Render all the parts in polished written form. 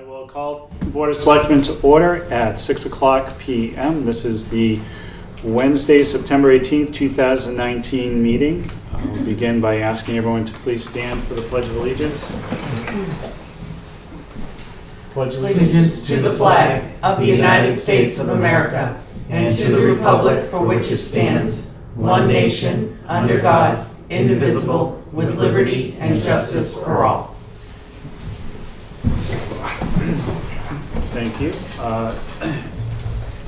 I will call Board of Selectmen to order at 6 o'clock p.m. This is the Wednesday, September 18th, 2019 meeting. We'll begin by asking everyone to please stand for the Pledge of Allegiance. Pledge Allegiance to the flag of the United States of America and to the republic for which it stands, one nation, under God, indivisible, with liberty and justice for all. Thank you.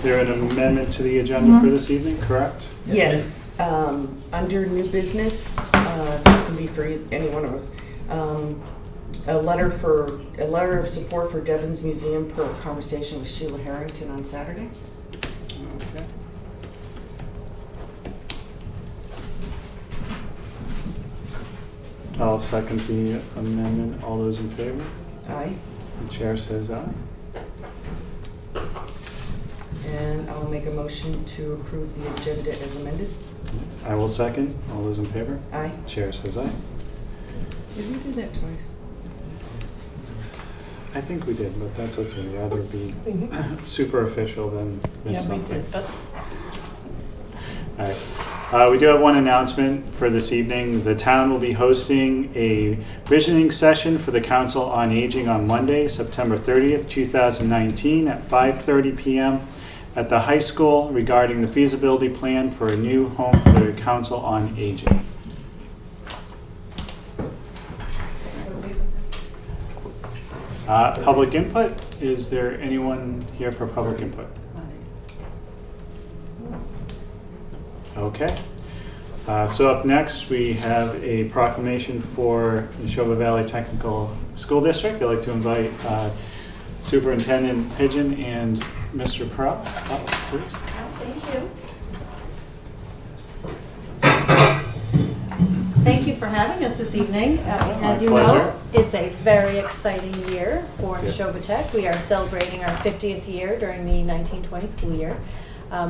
There an amendment to the agenda for this evening, correct? Yes, under new business, it can be for any one of us. A letter of support for Devon's Museum per conversation with Sheila Harrington on Saturday. Okay. I'll second the amendment. All those in favor? Aye. The chair says aye. And I'll make a motion to approve the agenda as amended. I will second. All those in favor? Aye. Chair says aye. Did we do that twice? I think we did, but that's okay. Rather be super official than miss something. All right. We do have one announcement for this evening. The town will be hosting a visioning session for the Council on Aging on Monday, September 30th, 2019 at 5:30 p.m. at the high school regarding the feasibility plan for a new home for the Council on Aging. Public input. Is there anyone here for public input? Okay. So up next, we have a proclamation for Neshoba Valley Technical School District. I'd like to invite Superintendent Pigeon and Mr. Pearl up, please. Thank you. Thank you for having us this evening. As you know, it's a very exciting year for Neshoba Tech. We are celebrating our 50th year during the 1920 school year.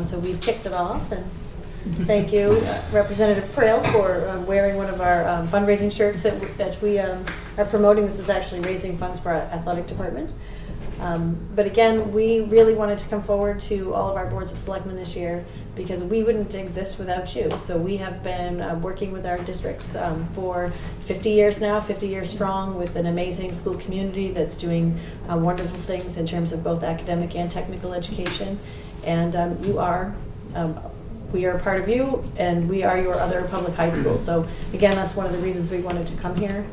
So we've kicked it off, and thank you, Representative Prail, for wearing one of our fundraising shirts that we are promoting. This is actually raising funds for our athletic department. But again, we really wanted to come forward to all of our boards of selectmen this year because we wouldn't exist without you. So we have been working with our districts for 50 years now, 50 years strong, with an amazing school community that's doing wonderful things in terms of both academic and technical education. And we are a part of you, and we are your other public high school. So again, that's one of the reasons we wanted to come here.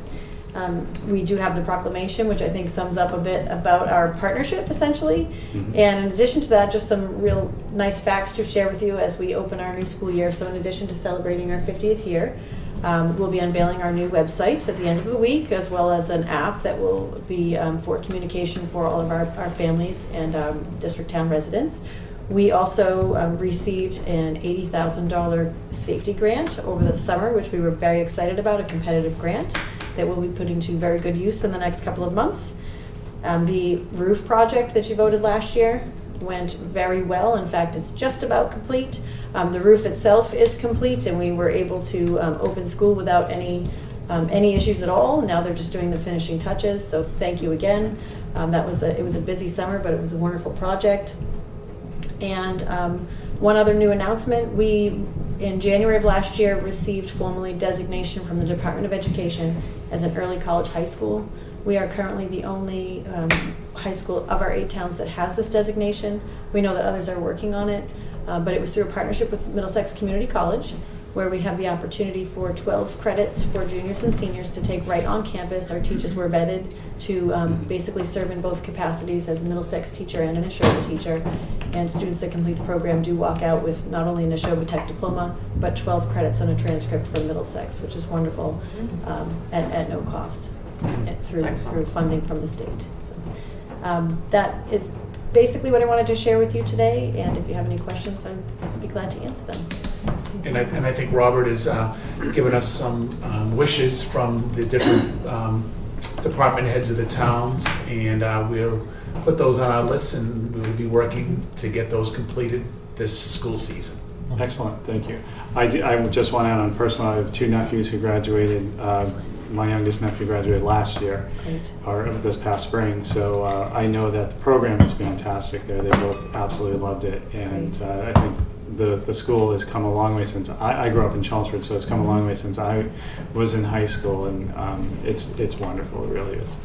We do have the proclamation, which I think sums up a bit about our partnership, essentially. Mm-hmm. And in addition to that, just some real nice facts to share with you as we open our new school year. So in addition to celebrating our 50th year, we'll be unveiling our new website at the end of the week, as well as an app that will be for communication for all of our families and district town residents. We also received an $80,000 safety grant over the summer, which we were very excited about, a competitive grant that we'll be putting to very good use in the next couple of months. The roof project that you voted last year went very well. In fact, it's just about complete. The roof itself is complete, and we were able to open school without any issues at all. Now they're just doing the finishing touches, so thank you again. It was a busy summer, but it was a wonderful project. And one other new announcement, we, in January of last year, received formally designation from the Department of Education as an early college high school. We are currently the only high school of our 8 towns that has this designation. We know that others are working on it, but it was through a partnership with Middlesex Community College, where we have the opportunity for 12 credits for juniors and seniors to take right on campus. Our teachers were vetted to basically serve in both capacities as a Middlesex teacher and a Neshoba teacher. And students that complete the program do walk out with not only a Neshoba Tech diploma, but 12 credits on a transcript from Middlesex, which is wonderful at no cost through funding from the state. So that is basically what I wanted to share with you today. And if you have any questions, I'd be glad to answer them. And I think Robert has given us some wishes from the different department heads of the towns, and we'll put those on our list, and we'll be working to get those completed this school season. Excellent, thank you. I just want to add on personal, I have 2 nephews who graduated my youngest nephew graduated last year, Great. or this past spring. So I know that the program is fantastic there. They both absolutely loved it, and I think the school has come a long way since I grew up in Chelmsford, so it's come a long way since I was in high school, and it's wonderful. It really is.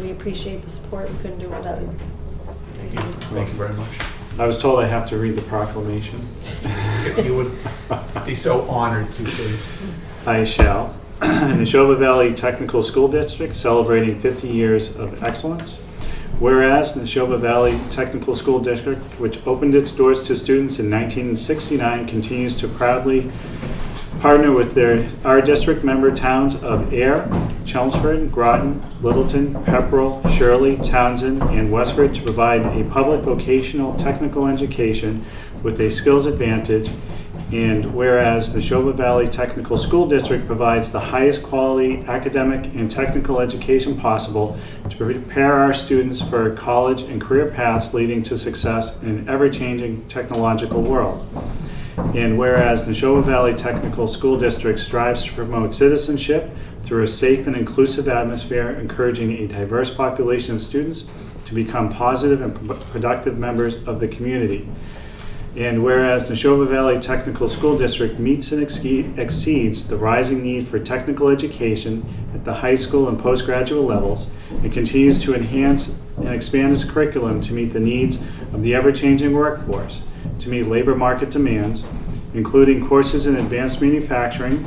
We appreciate the support. We couldn't do it without you. Thank you. Thank you very much. I was told I have to read the proclamation. If you would be so honored to, please. I shall. In the Neshoba Valley Technical School District, celebrating 50 years of excellence. Whereas the Neshoba Valley Technical School District, which opened its doors to students in 1969, continues to proudly partner with our district member towns of Ayer, Chelmsford, Groton, Littleton, Pepperell, Shirley, Townsend, and Westford to provide a public vocational technical education with a skills advantage. And whereas the Neshoba Valley Technical School District provides the highest quality academic and technical education possible to prepare our students for college and career paths leading to success in an ever-changing technological world. And whereas the Neshoba Valley Technical School District strives to promote citizenship through a safe and inclusive atmosphere, encouraging a diverse population of students to become positive and productive members of the community. And whereas the Neshoba Valley Technical School District meets and exceeds the rising need for technical education at the high school and postgraduate levels, and continues to enhance and expand its curriculum to meet the needs of the ever-changing workforce, to meet labor market demands, including courses in advanced manufacturing,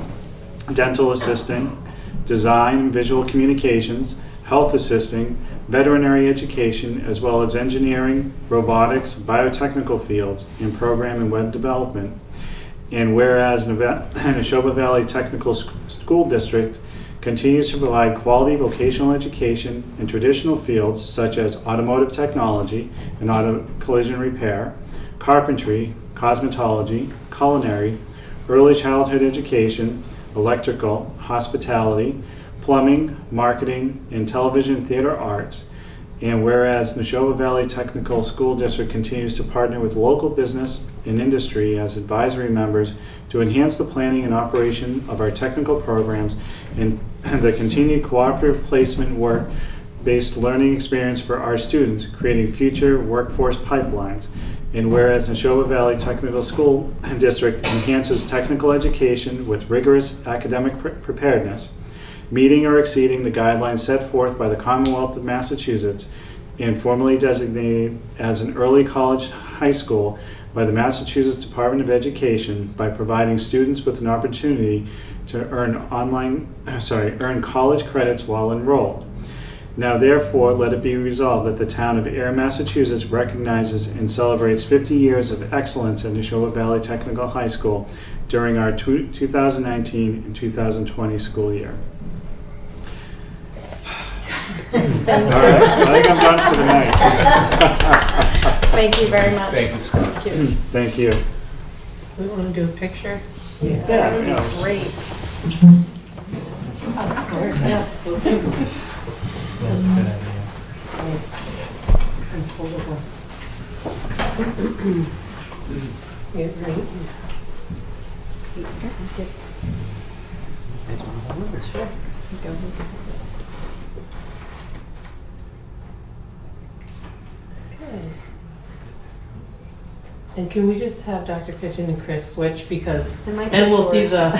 dental assisting, design and visual communications, health assisting, veterinary education, as well as engineering, robotics, biotechnical fields, and program and web development. And whereas Neshoba Valley Technical School District continues to provide quality vocational education in traditional fields such as automotive technology and auto collision repair, carpentry, cosmetology, culinary, early childhood education, electrical, hospitality, plumbing, marketing, and television theater arts. And whereas the Neshoba Valley Technical School District continues to partner with local business and industry as advisory members to enhance the planning and operation of our technical programs and the continued cooperative placement work-based learning experience for our students, creating future workforce pipelines. And whereas the Neshoba Valley Technical School District enhances technical education with rigorous academic preparedness, meeting or exceeding the guidelines set forth by the Commonwealth of Massachusetts and formally designated as an early college high school by the Massachusetts Department of Education by providing students with an opportunity to earn college credits while enrolled. Now therefore, let it be resolved that the town of Ayer, Massachusetts recognizes and celebrates 50 years of excellence at Neshoba Valley Technical High School during our 2019 and 2020 school year. Thank you. All right, I think I'm done for the night. Thank you very much. Thank you, Scott. Thank you. Thank you. We want to do a picture? That would be Yeah. great. That's a good idea. Yeah, great. That's one of the numbers, sure. And can we just have Dr. Kitchen and Chris switch because, Am I too and we'll short? see the,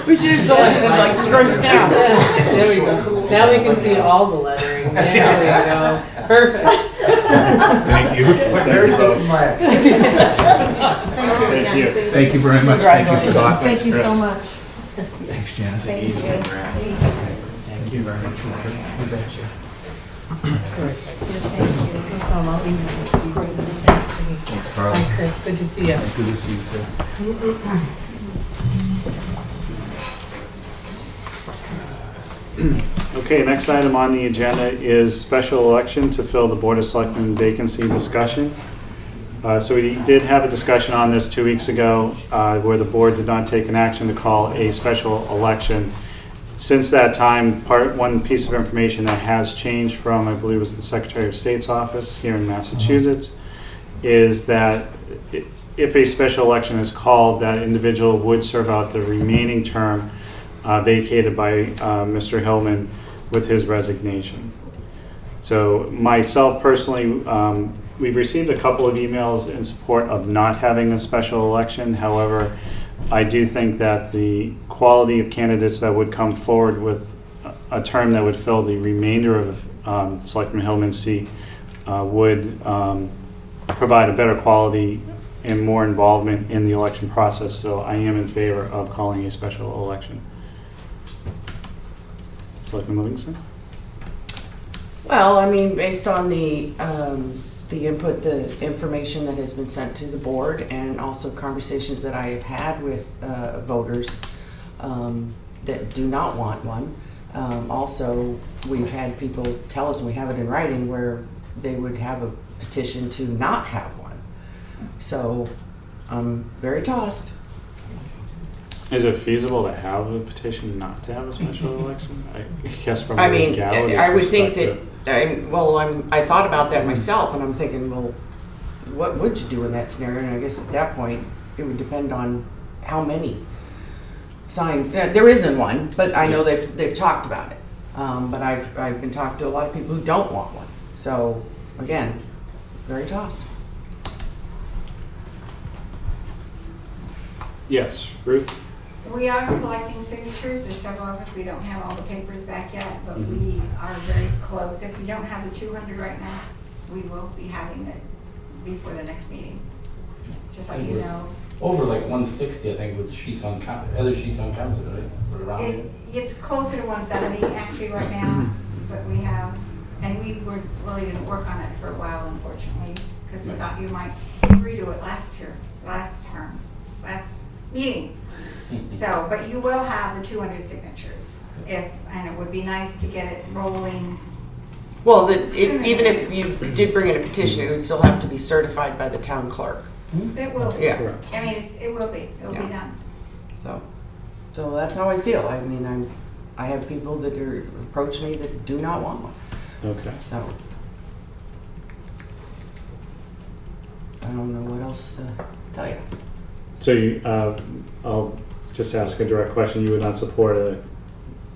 We should have told you to like scrunch down. There we go. Now we can see all the lettering. There we go. Perfect. Thank you. Very diplomatic. Thank you. Thank you very much. Thank you, Scott. Thank you so Chris. much. Thanks, Janice. Thank you. Thank you very much. You betcha. Thanks, Carly. Hi, Chris. Good to see you. Good to see you too. Okay, next item on the agenda is special election to fill the Board of Selectmen vacancy discussion. So we did have a discussion on this 2 weeks ago where the board did not take an action to call a special election. Since that time, one piece of information that has changed from, I believe it was the Secretary of State's office here in Massachusetts, is that if a special election is called, that individual would serve out the remaining term vacated by Mr. Hillman with his resignation. So myself personally, we've received a couple of emails in support of not having a special election. However, I do think that the quality of candidates that would come forward with a term that would fill the remainder of Selectman Hillman's seat would provide a better quality and more involvement in the election process. So I am in favor of calling a special election. Selectman Livingston? Well, I mean, based on the input, the information that has been sent to the board, and also conversations that I have had with voters that do not want one. Also, we've had people tell us, and we have it in writing, where they would have a petition to not have one. So I'm very tossed. Is it feasible to have a petition not to have a special election? I guess from I a mean, legality I would think that, perspective. I thought about that myself, and I'm thinking, well, what would you do in that scenario? And I guess at that point, it would depend on how many sign. There isn't one, but I know they've talked about it. But I've been talking to a lot of people who don't want one. So again, very tossed. Yes, Ruth? We are collecting signatures. There's several of us. We don't have all the papers back yet, but we are very close. If we don't have the 200 right now, we will be having it before the next meeting. Just let you know. Over like 160, I think, with sheets on other sheets on council, right? Or around it. It's closer to 170 actually right now, but we have, and we really didn't work on it for a while, unfortunately, because we thought you might redo it last meeting. So, but you will have the 200 signatures, and it would be nice to get it rolling. Well, even if you did bring in a petition, it would still have to be certified by the town clerk. It will be. Yeah. Correct. I mean, it will be Yeah. done. So that's how I feel. I mean, I have people that approach me that do not want one. Okay. So I don't know what else to tell you. So you, I'll just ask a direct question. You would not support a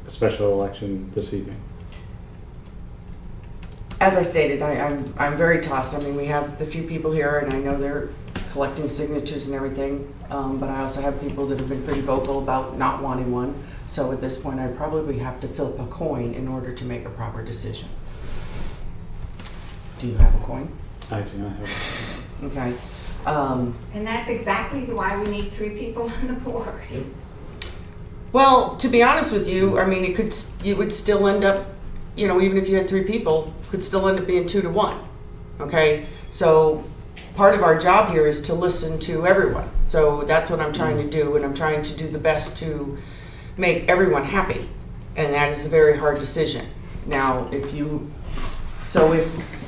special election this evening? As I stated, I'm very tossed. I mean, we have the few people here, and I know they're collecting signatures and everything, but I also have people that have been pretty vocal about not wanting one. So at this point, I probably have to flip a coin in order to make a proper decision. Do you have a coin? I do not have. Okay. And that's exactly why we need 3 people on the board. Well, to be honest with you, I mean, you would still end up, you know, even if you had 3 people, could still end up being 2 to 1. Okay, so part of our job here is to listen to everyone. So that's what I'm trying to do, and I'm trying to do the best to make everyone happy, and that is a very hard decision. Now, if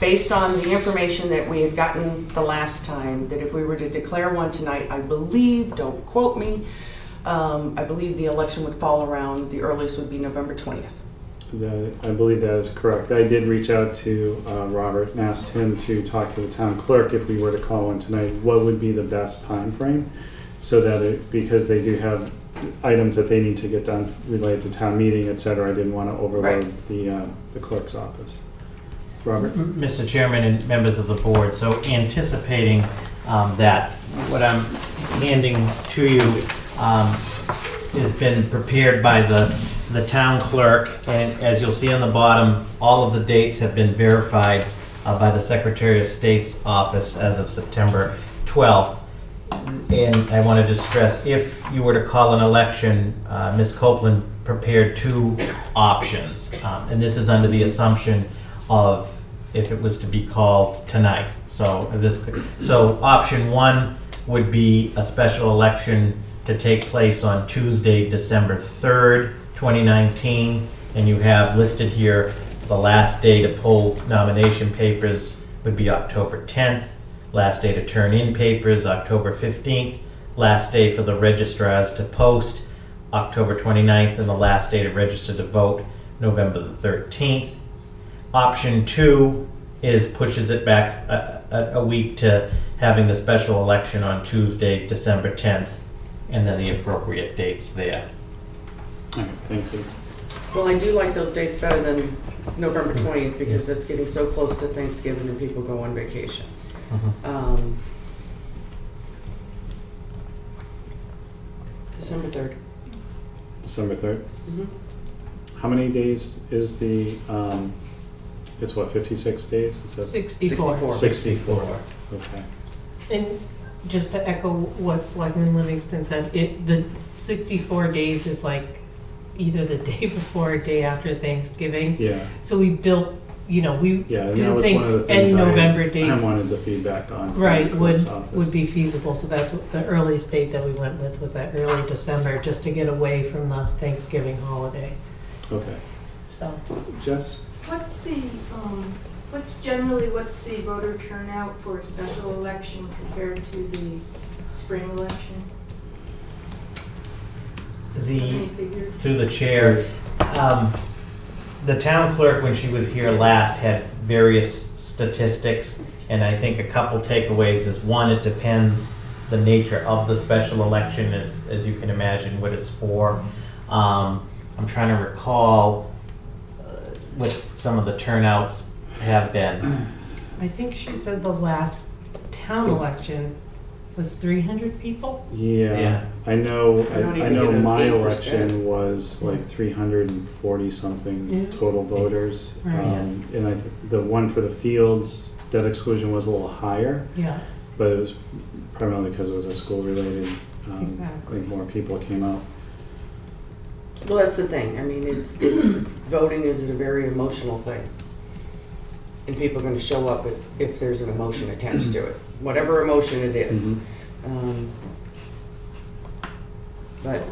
based on the information that we had gotten the last time, that if we were to declare one tonight, I believe, don't quote me, I believe the election would fall around, the earliest would be November 20th. I believe that is correct. I did reach out to Robert and asked him to talk to the town clerk if we were to call one tonight, what would be the best time frame, so that because they do have items that they need to get done related to town meeting, et cetera. I didn't want to overload the clerk's office. Robert? Mr. Chairman and members of the board, so anticipating that, what I'm handing to you has been prepared by the town clerk, and as you'll see on the bottom, all of the dates have been verified by the Secretary of State's office as of September 12th. And I want to just stress, if you were to call an election, Ms. Copeland prepared 2 options, and this is under the assumption of if it was to be called tonight. So option 1 would be a special election to take place on Tuesday, December 3rd, 2019, and you have listed here the last day to pull nomination papers would be October 10th, last day to turn in papers October 15th, last day for the registrars to post October 29th, and the last day to register to vote November the 13th. Option 2 pushes it back a week to having the special election on Tuesday, December 10th, and then the appropriate dates there. All right, thank you. Well, I do like those dates better than November 20th because it's getting so close to Thanksgiving and people go on vacation. December 3rd. December 3rd? Mhm. How many days is the, it's what, 56 days? Is that 64. 64? Okay. And just to echo what Selectman Livingston said, the 64 days is like either the day before or day after Thanksgiving. Yeah, So we built, we yeah, and that didn't was think one of the end things November I dates. wanted the feedback on. from Right, the clerk's office. would be feasible, so that's what the earliest date that we went with was that early December, just to get away from the Thanksgiving holiday, Okay. so. Jess? What's the voter turnout for a special election compared to the spring election? Any figures? Through the chair, the town clerk, when she was here last, had various statistics, and I think a couple takeaways is, one, it depends the nature of the special election, as you can imagine, what it's for. I'm trying to recall what some of the turnouts have been. I think she said the last town election was 300 people? Yeah, Yeah. I know, I don't I even know get an my 8%. election was like 340 something Yeah. total voters. Right. And I think the one for the fields, debt exclusion was a little higher, Yeah, but it was primarily because it was a school related. I Exactly. think more people came out. Well, that's the thing. I mean, it's voting is a very emotional thing. And people are going to show up if there's an emotion attached to it, whatever emotion it is. Mhm. But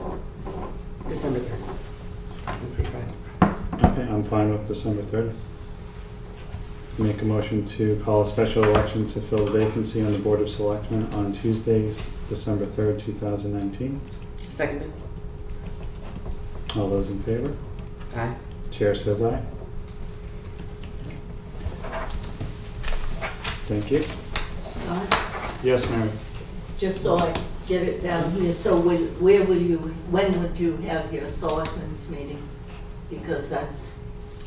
December 3rd. would be fine. Okay, I'm fine with December 3rd. Make a motion to call a special election to fill a vacancy on the Board of Selectmen on Tuesday, December 3rd, 2019. Seconded. All those in favor? Aye. Chair says aye. Thank you. Scott, Yes, Mary? just so I get it down here, so when would you have your selectmen's meeting? Because that's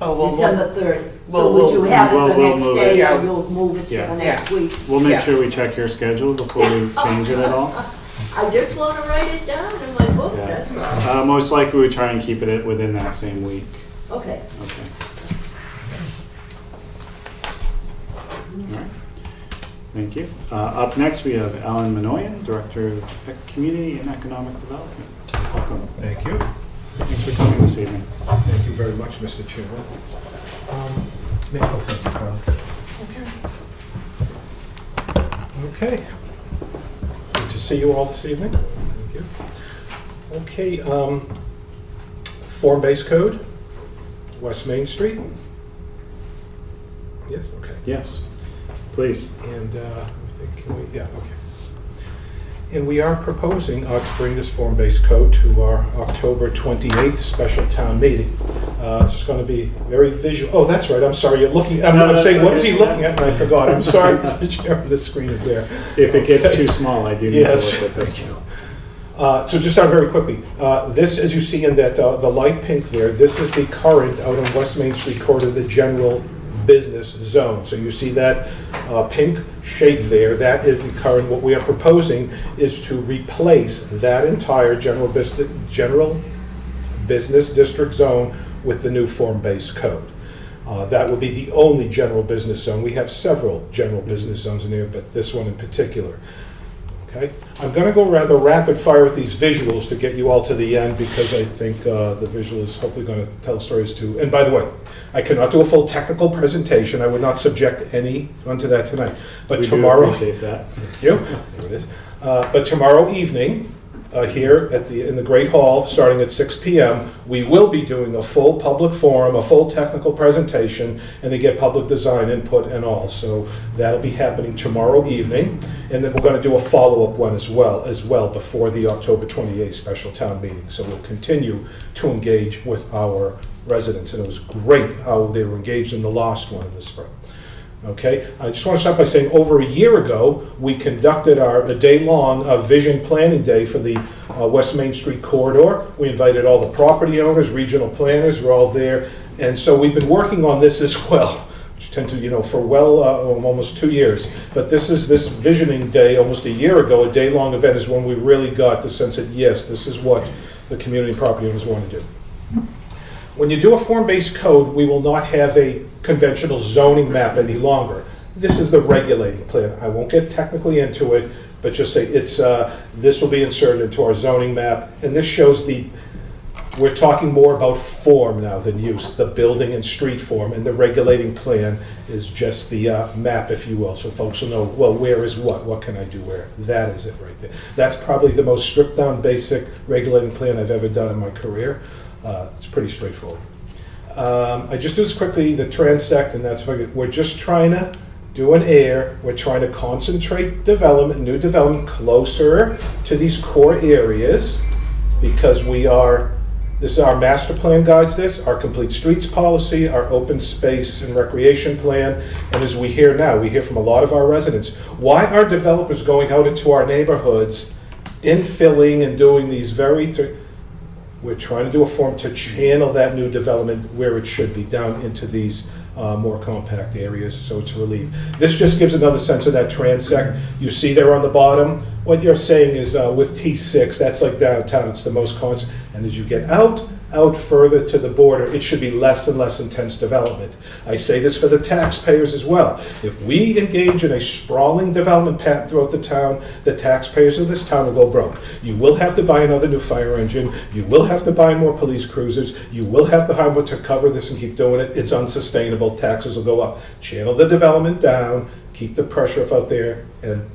Oh, December 3rd. So well, would you have it we'll the next move day, it. or Yeah. you'll move it to Yeah. the next week? We'll make Yeah. sure we check your schedule before we change it at all. I just want to write it down in my book, Yeah. that's all. Most likely we try and keep it within that same week. Okay. Okay. All right. Thank you. Up next, we have Alan Minoyan, Director of Community and Economic Development. Welcome. Thank you. Thanks for coming this evening. Thank you very much, Mr. Chairman. Thank you, Carl. Okay. Good to see you all this evening. Thank you. Okay, form-based code, West Main Street. Yes, okay. Yes, please. And, yeah, okay. And we are proposing to bring this form-based code to our October 28th special town meeting. It's going to be very visual. Oh, that's right, I'm sorry, you're looking, I'm No, saying, that's what is he okay. looking at? And I forgot, I'm sorry, Mr. Chairman, the screen is there. If it gets Okay. too small, I do need to Yes. look at this Thank you. one. So just start very quickly. This, as you see in that, the light pink there, this is the current out on West Main Street corridor, the general business zone. So you see that pink shape there, that is the current. What we are proposing is to replace that entire general business district zone with the new form-based code. That will be the only general business zone. We have several general business zones in there, but this one in particular. Okay, I'm going to go rather rapid fire with these visuals to get you all to the end, because I think the visual is hopefully going to tell stories too. And by the way, I cannot do a full technical presentation. I would not subject anyone to that tonight. But We do tomorrow, appreciate that. thank you. There it is. But tomorrow evening, here in the Great Hall, starting at 6 p.m., we will be doing a full public forum, a full technical presentation, and to get public design input and all. So that'll be happening tomorrow evening, and then we're going to do a follow-up one as well before the October 28th special town meeting. So we'll continue to engage with our residents, and it was great how they were engaged in the last one in the spring. Okay, I just want to start by saying over a year ago, we conducted a day-long vision planning day for the West Main Street corridor. We invited all the property owners, regional planners, were all there. And so we've been working on this as well, which tend to, for almost 2 years. But this visioning day, almost a year ago, a day-long event, is when we really got the sense that, yes, this is what the community property owners want to do. When you do a form-based code, we will not have a conventional zoning map any longer. This is the regulating plan. I won't get technically into it, but just say this will be inserted into our zoning map, and this shows we're talking more about form now than use, the building and street form, and the regulating plan is just the map, if you will, so folks will know, well, where is what can I do where? That is it right there. That's probably the most stripped down basic regulating plan I've ever done in my career. It's pretty straightforward. I just do this quickly, the transect, and that's we're just trying to do an Ayer. We're trying to concentrate development, new development, closer to these core areas, because this is our master plan guides this, our complete streets policy, our open space and recreation plan, and as we hear now, we hear from a lot of our residents, why are developers going out into our neighborhoods, infilling and doing these we're trying to do a form to channel that new development where it should be, down into these more compact areas, so it's relieved. This just gives another sense of that transect. You see there on the bottom, what you're saying is with T6, that's like downtown, it's the most constant, and as you get out further to the border, it should be less and less intense development. I say this for the taxpayers as well. If we engage in a sprawling development pattern throughout the town, the taxpayers of this town will go broke. You will have to buy another new fire engine, you will have to buy more police cruisers, you will have to hire more to cover this and keep doing it. It's unsustainable, taxes will go up. Channel the development down, keep the pressure out there, and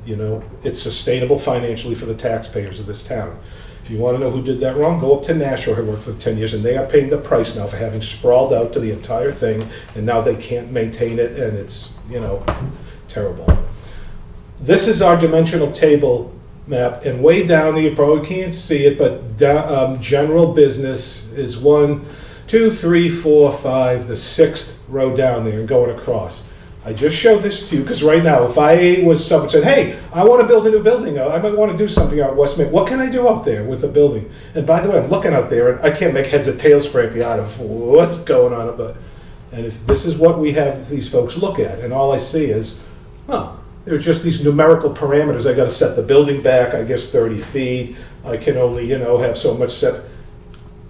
it's sustainable financially for the taxpayers of this town. If you want to know who did that wrong, go up to Nashua, who worked for 10 years, and they are paying the price now for having sprawled out to the entire thing, and now they can't maintain it, and it's, terrible. This is our dimensional table map, and way down there, you probably can't see it, but general business is 1, 2, 3, 4, 5, the 6th row down there and going across. I just showed this to you because right now, if I was someone said, hey, I want to build a new building, I might want to do something out West Main, what can I do out there with a building? And by the way, I'm looking out there and I can't make heads or tails, frankly, out of what's going on. And if this is what we have these folks look at, and all I see is, there are just these numerical parameters. I got to set the building back, I guess 30 feet. I can only, have so much set.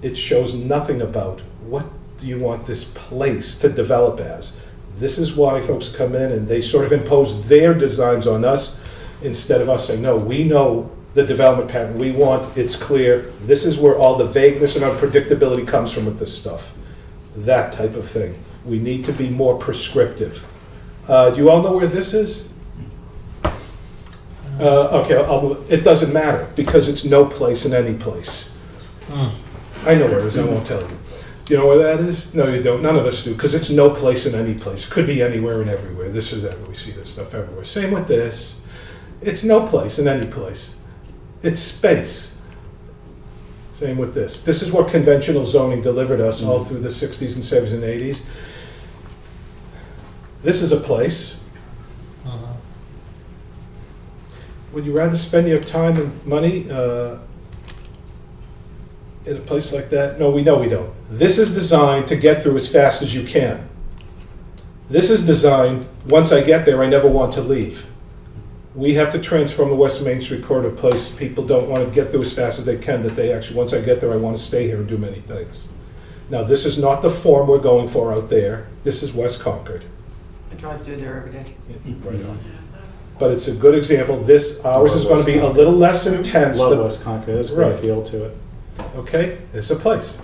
It shows nothing about what do you want this place to develop as. This is why folks come in and they sort of impose their designs on us instead of us saying, no, we know the development pattern we want, it's clear, this is where all the vagueness and unpredictability comes from with this stuff. That type of thing. We need to be more prescriptive. Do you all know where this is? Okay, it doesn't matter because it's no place in any place. I know where it is, I won't tell you. Do you know where that is? No, you don't. None of us do, because it's no place in any place. Could be anywhere and everywhere. This is everywhere. We see this stuff everywhere. Same with this. It's no place in any place. It's space. Same with this. This is what conventional zoning delivered us all through the 60s and 70s and 80s. This is a place. Would you rather spend your time and money in a place like that? No, we know we don't. This is designed to get through as fast as you can. This is designed, once I get there, I never want to leave. We have to transform the West Main Street corridor place. People don't want to get through as fast as they can, that they actually, once I get there, I want to stay here and do many things. Now, this is not the form we're going for out there. This is West Concord. I drive through there every day. Right on. But it's a good example. Ours is going to be a little less intense. Love West Concord, there's a great feel to it. Okay, it's a place.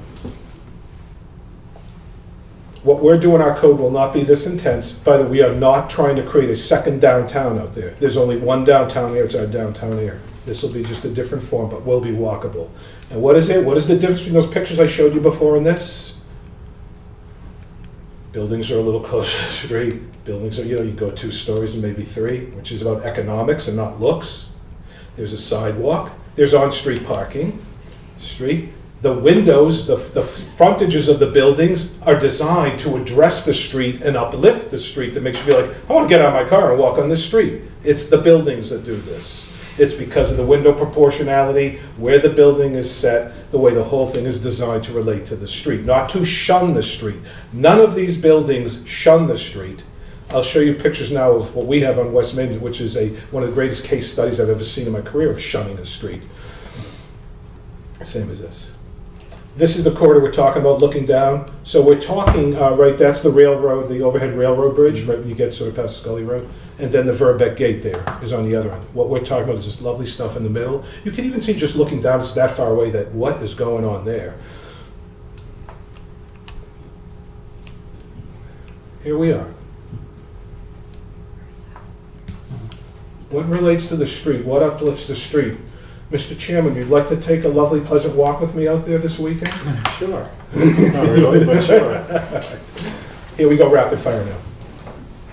What we're doing, our code will not be this intense. By the way, we are not trying to create a second downtown out there. There's only one downtown here, it's our downtown here. This will be just a different form, but will be walkable. And what is it? What is the difference between those pictures I showed you before and this? Buildings are a little closer to the street. Buildings are, you go 2 stories and maybe 3, which is about economics and not looks. There's a sidewalk. There's on-street parking. Street. The windows, the frontages of the buildings are designed to address the street and uplift the street that makes you feel like, I want to get out of my car and walk on this street. It's the buildings that do this. It's because of the window proportionality, where the building is set, the way the whole thing is designed to relate to the street, not to shun the street. None of these buildings shun the street. I'll show you pictures now of what we have on West Main, which is one of the greatest case studies I've ever seen in my career of shunning a street. Same as this. This is the corridor we're talking about, looking down. So we're talking, right, that's the railroad, the overhead railroad bridge, right when you get sort of past Scully Road. And then the Verbeck Gate there is on the other end. What we're talking about is this lovely stuff in the middle. You can even see just looking down, it's that far away, that what is going on there. Here we are. What relates to the street? What uplifts the street? Mr. Chairman, you'd like to take a lovely, pleasant walk with me out there this weekend? Sure. Not really, but sure. Here we go, rapid fire now.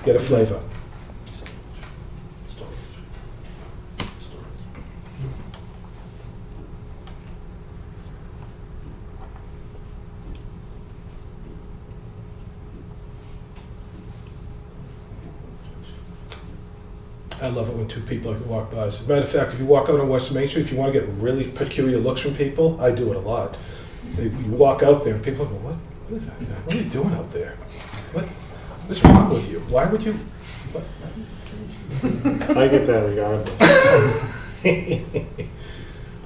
Get a flavor. I love it when two people like to walk by. As a matter of fact, if you walk out on West Main Street, if you want to get really peculiar looks from people, I do it a lot. You walk out there and people go, what is that guy? What are you doing out there? What's wrong with you? Why would you? What? I get that regardless.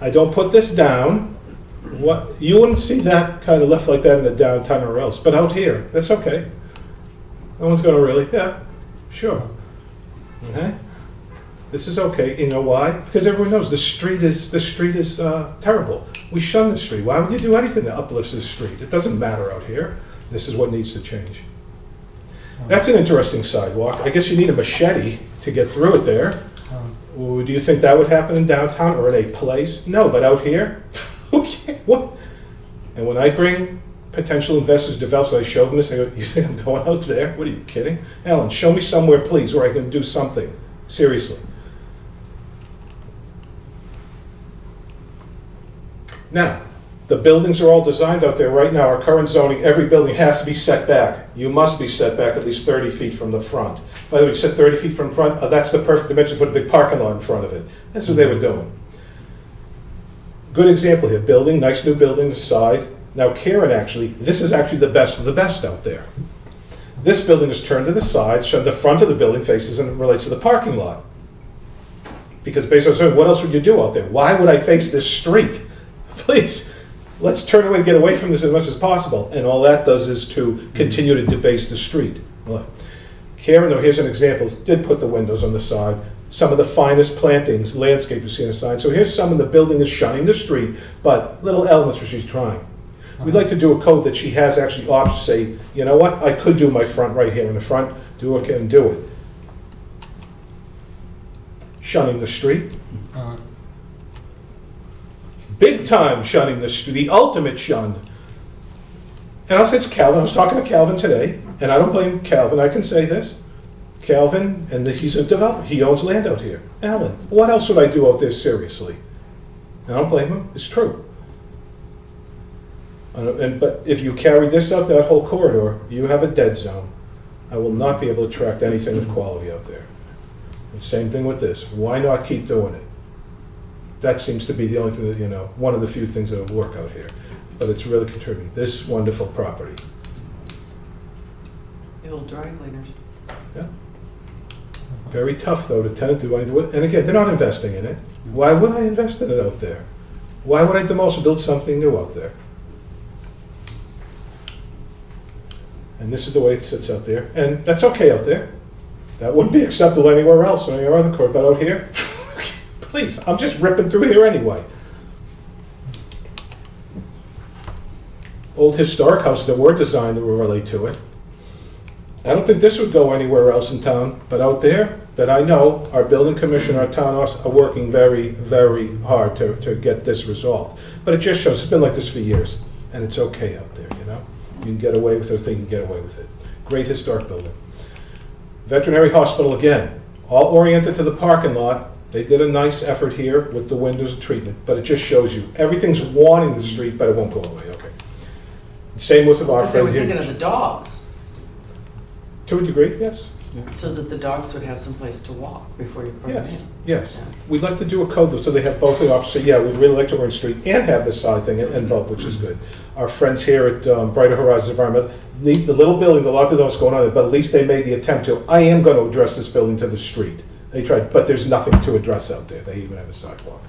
I don't put this down. What you wouldn't see that kind of left like that in the downtown or else, but out here, that's okay. No one's going to really, yeah, sure. Okay. This is okay. You know why? Because everyone knows the street is terrible. We shun the street. Why would you do anything that uplifts the street? It doesn't matter out here. This is what needs to change. That's an interesting sidewalk. I guess you need a machete to get through it there. Do you think that would happen in downtown or in a place? No, but out here? Okay, what? And when I bring potential investors, developers, I show them this, they go, you think I'm going out there? What are you kidding? Alan, show me somewhere, please, where I can do something. Seriously. Now, the buildings are all designed out there right now. Our current zoning, every building has to be set back. You must be set back at least 30 feet from the front. By the way, you set 30 feet from front, that's the perfect dimension to put a big parking lot in front of it. That's what they were doing. Good example here, building, nice new building, the side. Now Karen actually, this is actually the best of the best out there. This building is turned to the side, so the front of the building faces and relates to the parking lot. Because based on something, what else would you do out there? Why would I face this street? Please, let's turn away and get away from this as much as possible. And all that does is to continue to debase the street. Look. Karen, though, here's an example, did put the windows on the side. Some of the finest plantings, landscape you see on the side. So here's some of the building is shunning the street, but little elements where she's trying. We'd like to do a code that she has actually options, say, you know what, I could do my front right here in the front, do it and do it. Shunning the street. Big time shunning the street, the ultimate shun. And I'll say it's Calvin, I was talking to Calvin today, and I don't blame Calvin, I can say this. Calvin, and he's a developer, he owns land out here. Alan, what else would I do out there seriously? I don't blame him, it's true. But if you carry this out that whole corridor, you have a dead zone. I will not be able to attract anything of quality out there. And same thing with this. Why not keep doing it? That seems to be the only thing that, you know, one of the few things that will work out here. But it's really contributing. This wonderful property. The old dry cleaners. Yeah. Very tough, though, to tenant do anything with. And again, they're not investing in it. Why would I invest in it out there? Why would I demolish and build something new out there? And this is the way it sits out there. And that's okay out there. That wouldn't be acceptable anywhere else or any other court, but out here, please, I'm just ripping through here anyway. Old historic houses that were designed that will relate to it. I don't think this would go anywhere else in town, but out there, that I know, our building commissioner, our town office are working very, very hard to get this resolved. But it just shows, it's been like this for years, and it's okay out there, you know? You can get away with it, I think you can get away with it. Great historic building. Veterinary hospital, again, all oriented to the parking lot. They did a nice effort here with the windows and treatment, but it just shows you, everything's wanting the street, but it won't go away, okay. Same with our Because they were friend thinking of here. the dogs, To a degree, yes. so that the dogs would have some place to walk before you put them Yes, in. yes. Yeah. We'd like to do a code though, so they have both the options. So yeah, we'd really like to run street and have the side thing and vote, which is good. Our friends here at Brighter Horizons Environmental, the little building, a lot of people don't know what's going on in it, but at least they made the attempt to, I am going to address this building to the street. They tried, but there's nothing to address out there. They even have a sidewalk.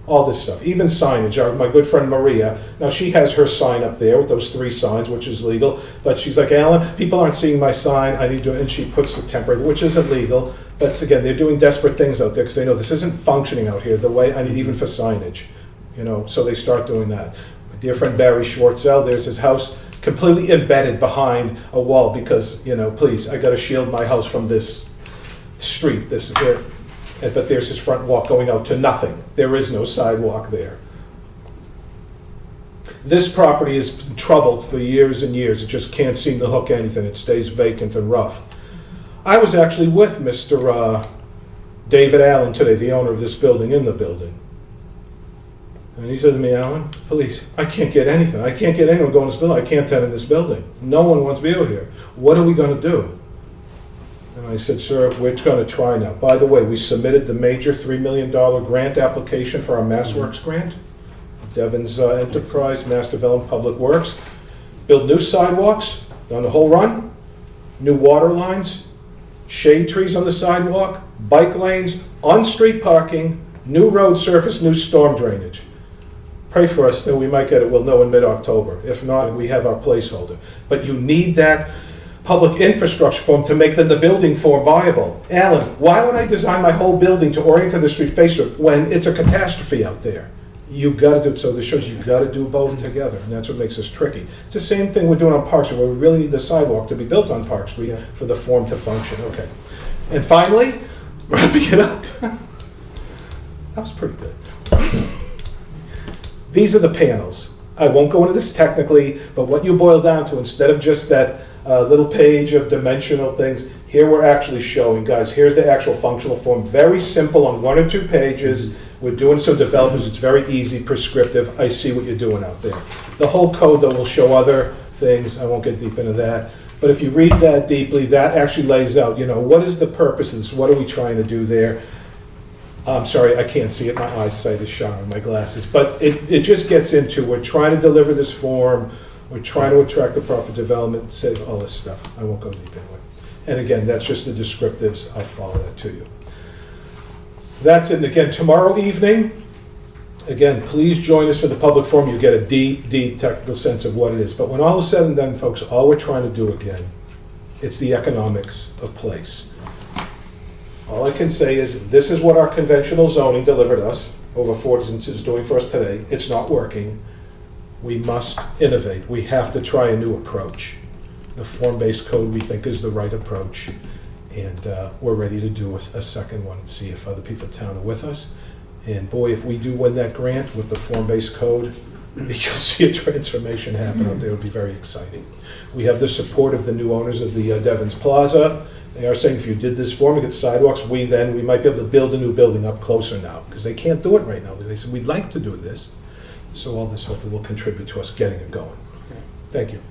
All this stuff, even signage. My good friend Maria, now she has her sign up there with those 3 signs, which is legal, but she's like, Alan, people aren't seeing my sign, I need to, and she puts the temporary, which isn't legal, but again, they're doing desperate things out there because they know this isn't functioning out here the way, I need even for signage, you know, so they start doing that. My dear friend Barry Schwartzel, there's his house completely embedded behind a wall because, you know, please, I gotta shield my house from this street, but there's his front walk going out to nothing. There is no sidewalk there. This property has been troubled for years and years. It just can't seem to hook anything. It stays vacant and rough. I was actually with Mr. David Allen today, the owner of this building, in the building. And he said to me, Alan, please, I can't get anything. I can't get anyone going to this building. I can't tenant this building. No one wants me out here. What are we going to do? And I said, sir, we're going to try now. By the way, we submitted the major $3 million grant application for our MassWorks grant. Devon's Enterprise, Mass Development Public Works. Build new sidewalks down the whole run, new water lines, shade trees on the sidewalk, bike lanes, on-street parking, new road surface, new storm drainage. Pray for us that we might get it. We'll know in mid-October. If not, we have our placeholder. But you need that public infrastructure form to make the building form viable. Alan, why would I design my whole building to orient to the street face when it's a catastrophe out there? You got to do it. So this shows you got to do both together, and that's what makes this tricky. It's the same thing we're doing on Park Street, where we really need the sidewalk to be built on Park Street for the form to function. Okay. And finally, wrapping it up. That was pretty good. These are the panels. I won't go into this technically, but what you boil down to, instead of just that little page of dimensional things, here we're actually showing, guys, here's the actual functional form. Very simple on 1 or 2 pages. We're doing it so developers, it's very easy, prescriptive. I see what you're doing out there. The whole code, though, will show other things. I won't get deep into that. But if you read that deeply, that actually lays out, you know, what is the purpose of this? What are we trying to do there? I'm sorry, I can't see it. My eyesight is shot on my glasses. But it just gets into, we're trying to deliver this form. We're trying to attract the proper development, say all this stuff. I won't go deep into it. And again, that's just the descriptives. I'll follow that to you. That's it. And again, tomorrow evening, again, please join us for the public forum. You get a deep, deep technical sense of what it is. But when all is said and done, folks, all we're trying to do again, it's the economics of place. All I can say is this is what our conventional zoning delivered us over 40 is doing for us today. It's not working. We must innovate. We have to try a new approach. The form-based code we think is the right approach, and we're ready to do a second one and see if other people in town are with us. And boy, if we do win that grant with the form-based code, you'll see a transformation happen out there. It'll be very exciting. We have the support of the new owners of the Devon's Plaza. They are saying if you did this form and get sidewalks, we might be able to build a new building up closer now, because they can't do it right now. They said, we'd like to do this. So all this hopefully will contribute to us getting it going. Thank you.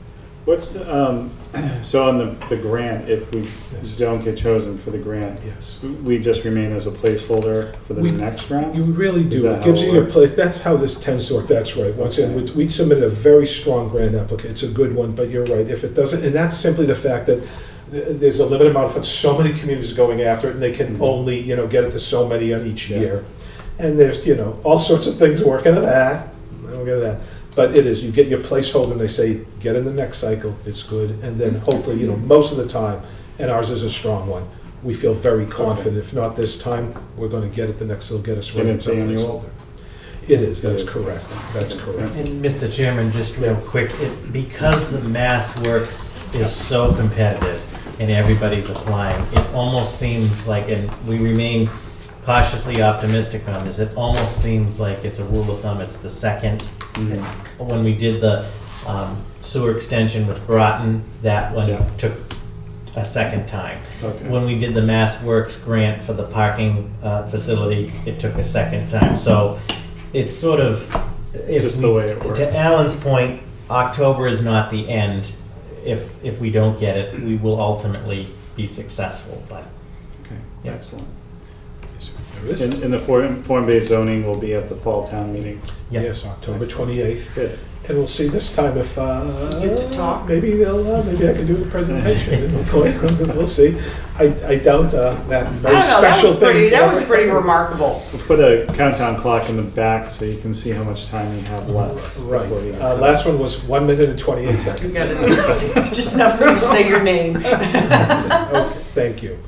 What's, so on the grant, if we don't get chosen for the grant, Yes. we just remain as a placeholder for the next round? You really Is do. that It how gives it you your works? place. That's how this tends to work. That's right. Once again, we submitted a very strong grant application. It's a good one, but you're right. If it doesn't, and that's simply the fact that there's a limited amount of funds. So many communities going after it, and they can only, get it to so many on each year. And there's, all sorts of things working at that. I don't get that. But it is, you get your placeholder and they say, get in the next cycle, it's good. And then hopefully, most of the time, and ours is a strong one, we feel very confident. If not this time, we're going to get it the next, it'll get us right. And it's into annual? placeholder. It is, that's correct. That's correct. And Mr. Chairman, just real quick, because the MassWorks is so competitive and everybody's applying, it almost seems like, and we remain cautiously optimistic on this, it almost seems like it's a rule of thumb, it's the second. When we did the sewer extension with Groton, that one took a second time. Okay. When we did the Mass Works grant for the parking facility, it took a second time. So it's sort of, Just the way it works. to Alan's point, October is not the end. If we don't get it, we will ultimately be successful, but. Okay, Yeah. excellent. There is. And the form-based zoning will be at the fall town meeting. Yeah. Yes, October 28th. Good. And we'll see this time if, Get to talk. maybe they'll, maybe I can do the presentation. We'll see. I doubt that I very don't know, that special was thing. that was pretty remarkable. We'll put a countdown clock in the back so you can see how much time you have left. Right. before the- Last one was 1 minute and 28 You seconds. got it. Just enough for you to say your name. Okay, thank you.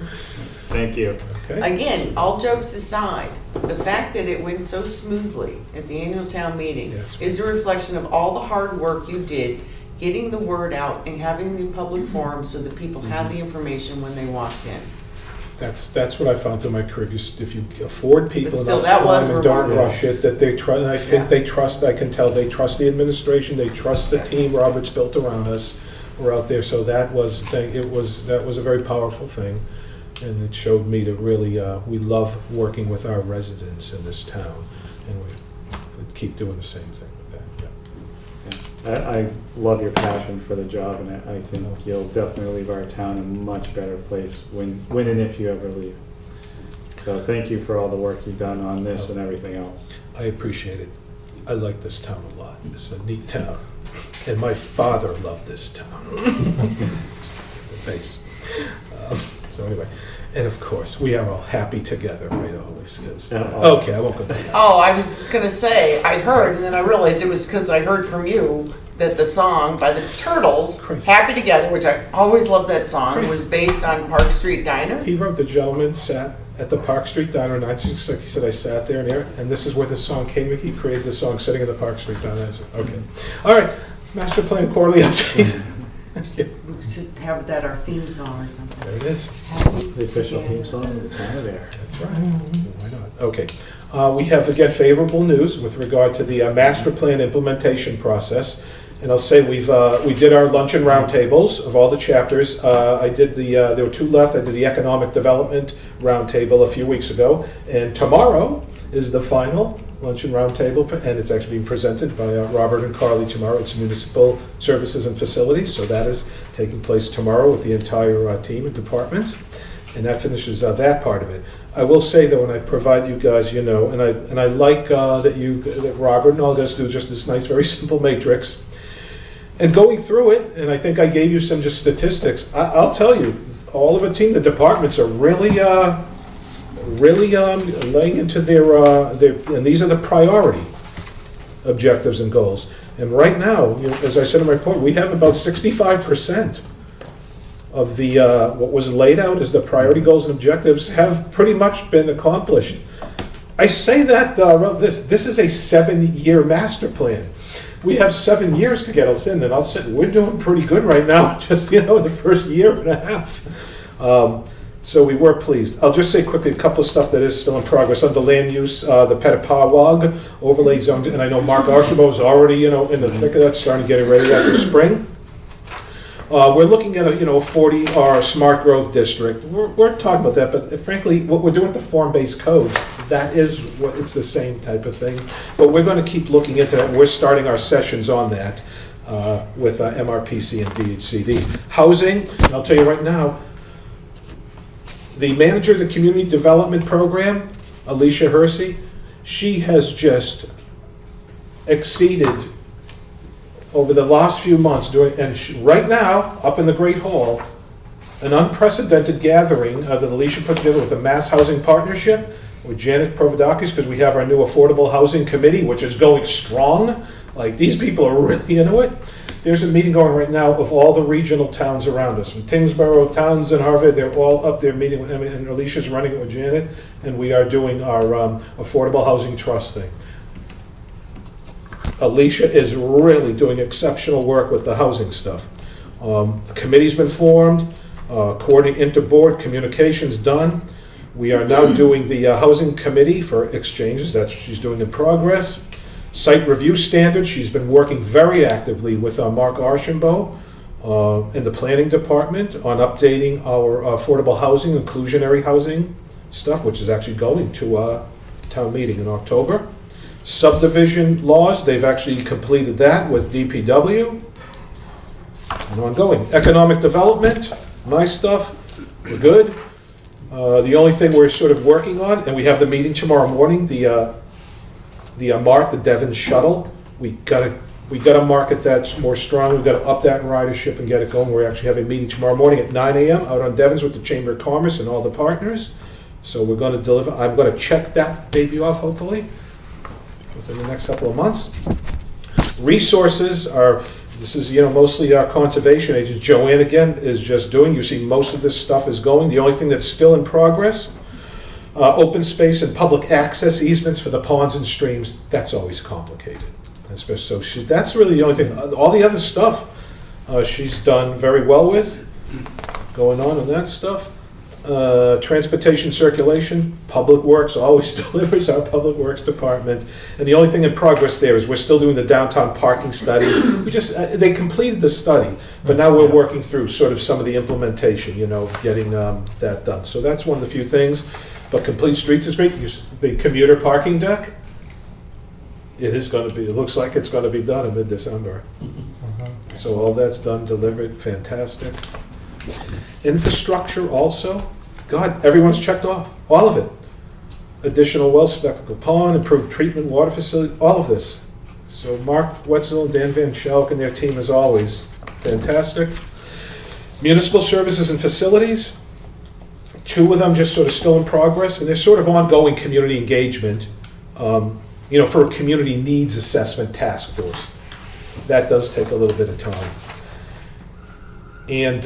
Thank you. Okay. Again, all jokes aside, the fact that it went so smoothly at the annual town meeting Yes. is a reflection of all the hard work you did, getting the word out and having the public forum so that people had the information when they walked in. That's what I found through my career. If you afford people But still, enough that was time and don't remarkable. rush it, that they trust, and I think Yeah. they trust, I can tell, they trust the administration, they trust the team Robert's built around us. We're out there, so that was a very powerful thing. And it showed me to really, we love working with our residents in this town. And we keep doing the same thing with that, yeah. I love your passion for the job, and I think you'll definitely leave our town in a much better place when and if you ever leave. So thank you for all the work you've done on this and everything else. I appreciate it. I like this town a lot. It's a neat town. And my father loved this town. Thanks. So anyway, and of course, we are all happy together, right, always, 'cause- okay, I won't go there. Oh, I was just gonna say, I heard, and then I realized it was because I heard from you that the song by the Turtles, Crazy. Happy Together, which I always loved that song, Crazy. was based on Park Street Diner. He wrote, the gentleman sat at the Park Street Diner in 1966. He said, I sat there and this is where the song came. He created the song sitting in the Park Street Diner. I said, okay. All right, master plan quarterly update. We should have that our theme song or something. There it is. The official theme song of the town of Ayer. That's right. Why not? Okay. We have, again, favorable news with regard to the master plan implementation process. And I'll say we did our luncheon roundtables of all the chapters. I did there were 2 left. I did the economic development roundtable a few weeks ago. And tomorrow is the final luncheon roundtable, and it's actually being presented by Robert and Carly tomorrow. It's municipal services and facilities, so that is taking place tomorrow with the entire team and departments, and that finishes that part of it. I will say though, when I provide you guys, and I like that Robert and all guys do just this nice, very simple matrix, and going through it, and I think I gave you some just statistics. I'll tell you, all of the team, the departments are really laying into their, and these are the priority objectives and goals. And right now, as I said in my report, we have about 65% of the, what was laid out as the priority goals and objectives have pretty much been accomplished. I say that, this is a 7-year master plan. We have 7 years to get us in, and I'll say, we're doing pretty good right now, just, in the first year and a half. So we were pleased. I'll just say quickly a couple of stuff that is still in progress. Under land use, the Petapawag overlay zone, and I know Mark Archibald is already, in the thick of that, starting getting ready for spring. We're looking at a 40 or smart growth district. We're talking about that, but frankly, what we're doing with the form-based codes, that is what it's the same type of thing. But we're going to keep looking into that. We're starting our sessions on that with MRPC and DHCD. Housing, I'll tell you right now, the manager of the community development program, Alicia Hersey, she has just exceeded over the last few months doing, and right now, up in the Great Hall, an unprecedented gathering that Alicia put together with a Mass Housing Partnership with Janet Provodakis, because we have our new Affordable Housing Committee, which is going strong. Like, these people are really into it. There's a meeting going right now of all the regional towns around us, from Tingsboro, Townsend, Harvard. They're all up there meeting with, and Alicia's running it with Janet, and we are doing our Affordable Housing Trust thing. Alicia is really doing exceptional work with the housing stuff. The committee's been formed, coordinating interboard communications done. We are now doing the housing committee for exchanges. That's what she's doing in progress. Site review standards, she's been working very actively with Mark Archambault in the planning department on updating our affordable housing, inclusionary housing stuff, which is actually going to town meeting in October. Subdivision laws, they've actually completed that with DPW. And ongoing. Economic development, my stuff, we're good. The only thing we're sort of working on, and we have the meeting tomorrow morning, the MART, the Devon shuttle, we gotta market that more strongly. We've got to up that in ridership and get it going. We're actually having a meeting tomorrow morning at 9 a.m. out on Devon's with the Chamber of Commerce and all the partners. So we're going to deliver. I'm going to check that baby off, hopefully, within the next couple of months. Resources are, this is, mostly our conservation agents. Joanne, again, is just doing. You see most of this stuff is going. The only thing that's still in progress, open space and public access easements for the ponds and streams. That's always complicated. So that's really the only thing. All the other stuff she's done very well with, going on that stuff. Transportation circulation, Public Works always delivers, our Public Works department. And the only thing in progress there is we're still doing the downtown parking study. They completed the study, but now we're working through sort of some of the implementation, getting that done. So that's one of the few things. But Complete Streets is great. The commuter parking deck, it looks like it's going to be done in mid-December. So all that's done, delivered, fantastic. Infrastructure also, God, everyone's checked off, all of it. Additional well spectacle pond, improved treatment water facility, all of this. So Mark Wetzel and Dan Van Schalk and their team, as always, fantastic. Municipal services and facilities, 2 of them just sort of still in progress, and they're sort of ongoing community engagement. For a community needs assessment task force. That does take a little bit of time. And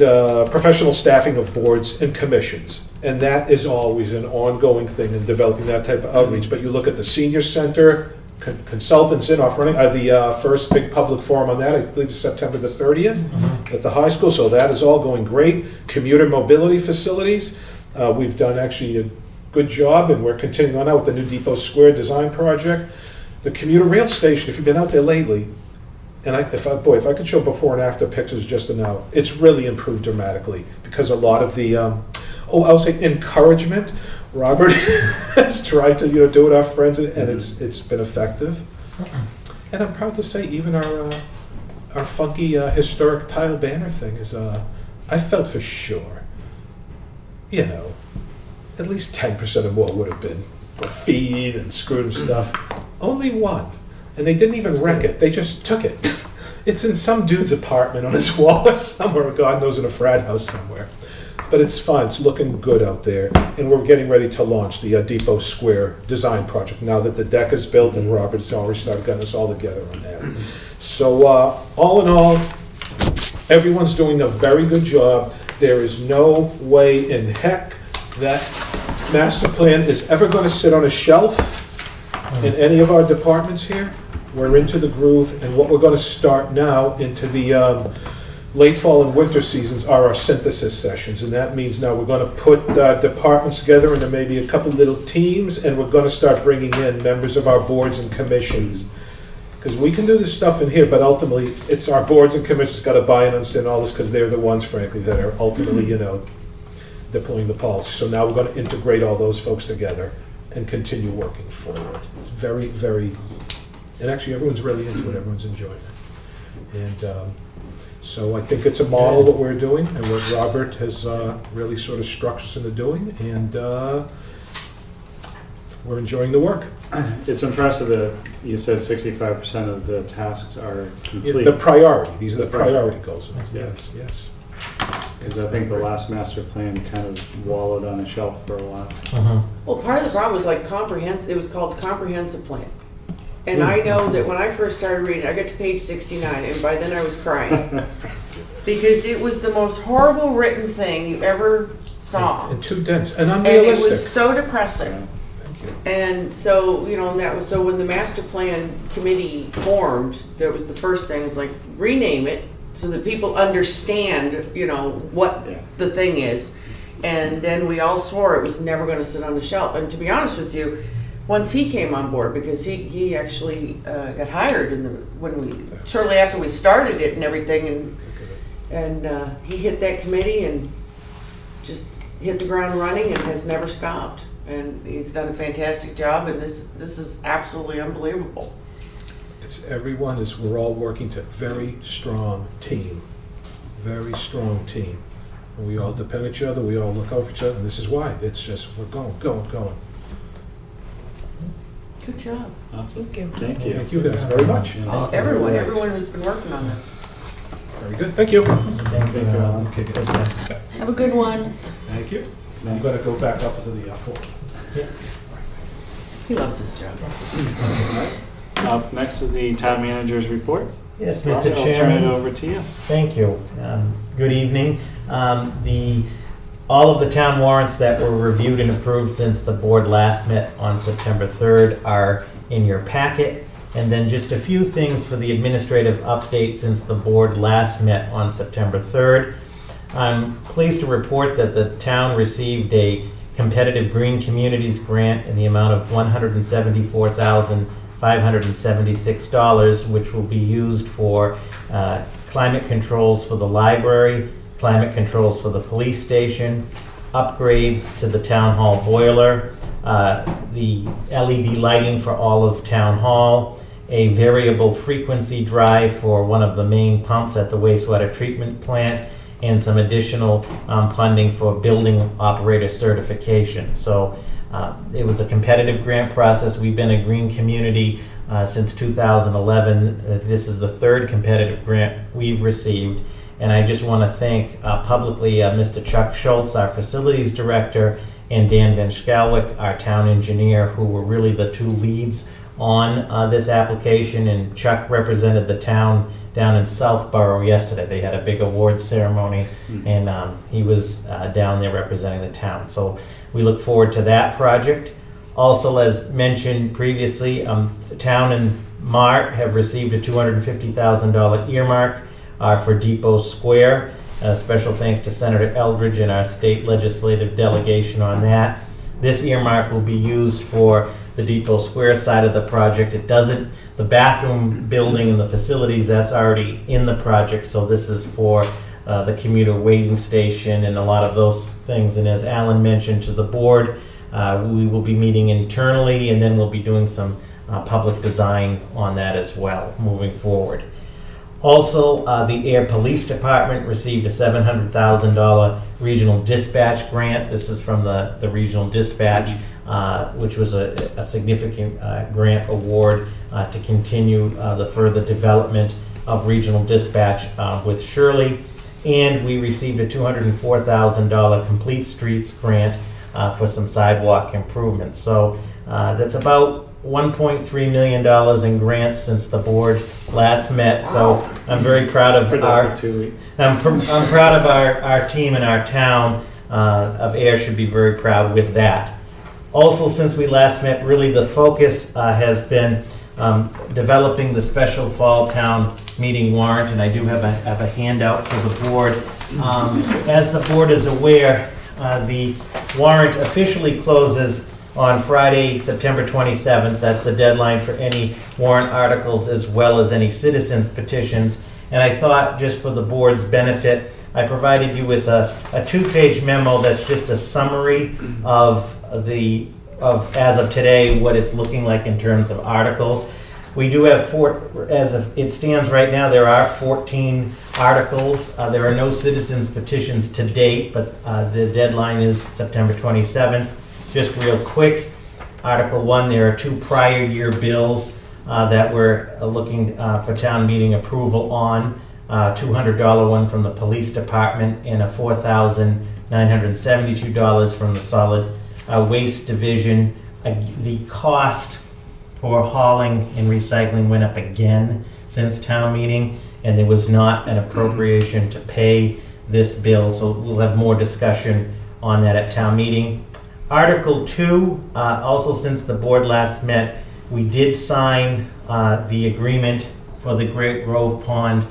professional staffing of boards and commissions. And that is always an ongoing thing in developing that type of outreach. But you look at the senior center, consultants in off running, the first big public forum on that, I believe is September the 30th at the high school. So that is all going great. Commuter mobility facilities. We've done actually a good job, and we're continuing on now with the new Depot Square design project. The commuter rail station, if you've been out there lately, and if I could show before and after pictures just now, it's really improved dramatically because a lot of the, I'll say encouragement. Robert has tried to do it, our friends, and it's been effective. And I'm proud to say even our funky historic tile banner thing is, I felt for sure, at least 10% or more would have been graffiti and screwed and stuff. Only one. And they didn't even wreck it. They just took it. It's in some dude's apartment on his wall or somewhere, God knows, in a frat house somewhere. But it's fun. It's looking good out there. And we're getting ready to launch the Depot Square design project now that the deck is built, and Robert's already started getting us all together on that. So all in all, everyone's doing a very good job. There is no way in heck that master plan is ever going to sit on a shelf in any of our departments here. We're into the groove, and what we're going to start now into the late fall and winter seasons are our synthesis sessions, and that means now we're going to put departments together into maybe a couple little teams, and we're going to start bringing in members of our boards and commissions. Because we can do this stuff in here, but ultimately it's our boards and commissions got to buy and understand all this, because they're the ones, frankly, that are ultimately, deploying the policy. So now we're going to integrate all those folks together and continue working forward. Very, very, and actually everyone's really into it, everyone's enjoying it. And so I think it's a model what we're doing, and what Robert has really sort of structured us into doing, and we're enjoying the work. It's impressive that you said 65% of the tasks are complete. The priority, these are the priority goals. Yes, yes. Because I think the last master plan kind of wallowed on a shelf for a while. Well, part of the problem was it was called comprehensive plan. And I know that when I first started reading, I got to page 69, and by then I was crying. Because it was the most horrible written thing you ever saw. And too dense and And unrealistic. it was so depressing. And so, and that was, so when the master plan committee formed, that was the first thing, it's like, rename it so that people understand, what the thing is. And then we all swore it was never going to sit on the shelf. And to be honest with you, once he came on board, because he actually got hired shortly after we started it and everything, And he hit that committee and just hit the ground running and has never stopped. And he's done a fantastic job, and this is absolutely unbelievable. We're all working to a very strong team. Very strong team. And we all depend on each other, we all look over each other, and this is why. It's just, we're going. Good job. Awesome. Thank you. Thank you. Thank you guys very much. Everyone who's been working on this. Very good, thank you. Thank you, Alan. Okay, guys. Have a good one. Thank you. I'm gonna go back up to the floor. He loves his job. Up next is the town manager's report. Yes, Rob, Mr. I'll Chairman. turn it over to you. Thank you. Good evening. All of the town warrants that were reviewed and approved since the board last met on September 3rd are in your packet. And then just a few things for the administrative update since the board last met on September 3rd. I'm pleased to report that the town received a competitive Green Communities grant in the amount of $174,576, which will be used for climate controls for the library, climate controls for the police station, upgrades to the town hall boiler, the LED lighting for all of town hall, a variable frequency drive for one of the main pumps at the wastewater treatment plant, and some additional funding for building operator certification. So it was a competitive grant process. We've been a green community since 2011. This is the third competitive grant we've received. And I just want to thank publicly Mr. Chuck Schultz, our facilities director, and Dan Van Schalwick, our town engineer, who were really the two leads on this application. And Chuck represented the town down in Southborough yesterday. They had a big awards ceremony, and he was down there representing the town. So we look forward to that project. Also, as mentioned previously, the town and Mart have received a $250,000 earmark for Depot Square. Special thanks to Senator Eldridge and our state legislative delegation on that. This earmark will be used for the Depot Square side of the project. The bathroom building and the facilities, that's already in the project, so this is for the commuter waiting station and a lot of those things. And as Alan mentioned to the board, we will be meeting internally, and then we'll be doing some public design on that as well moving forward. Also, the Ayer Police Department received a $700,000 regional dispatch grant. This is from the regional dispatch, which was a significant grant award to continue the further development of regional dispatch with Shirley. And we received a $204,000 Complete Streets grant for some sidewalk improvements. So that's about $1.3 million in grants since the board last met. So I'm very proud of our 2 weeks. I'm proud of our team and our town of Ayer should be very proud with that. Also, since we last met, really the focus has been developing the special fall town meeting warrant, and I do have a handout for the board. As the board is aware, the warrant officially closes on Friday, September 27th. That's the deadline for any warrant articles as well as any citizens petitions. And I thought, just for the board's benefit, I provided you with a 2-page memo that's just a summary of as of today, what it's looking like in terms of articles. We do have as of it stands right now, there are 14 articles. There are no citizens petitions to date, but the deadline is September 27th. Just real quick, Article 1, there are 2 prior year bills that we're looking for town meeting approval on. $200 one from the police department and a $4,972 from the solid waste division. The cost for hauling and recycling went up again since town meeting, and there was not an appropriation to pay this bill, so we'll have more discussion on that at town meeting. Article 2, also since the board last met, we did sign the agreement for the Great Grove Pond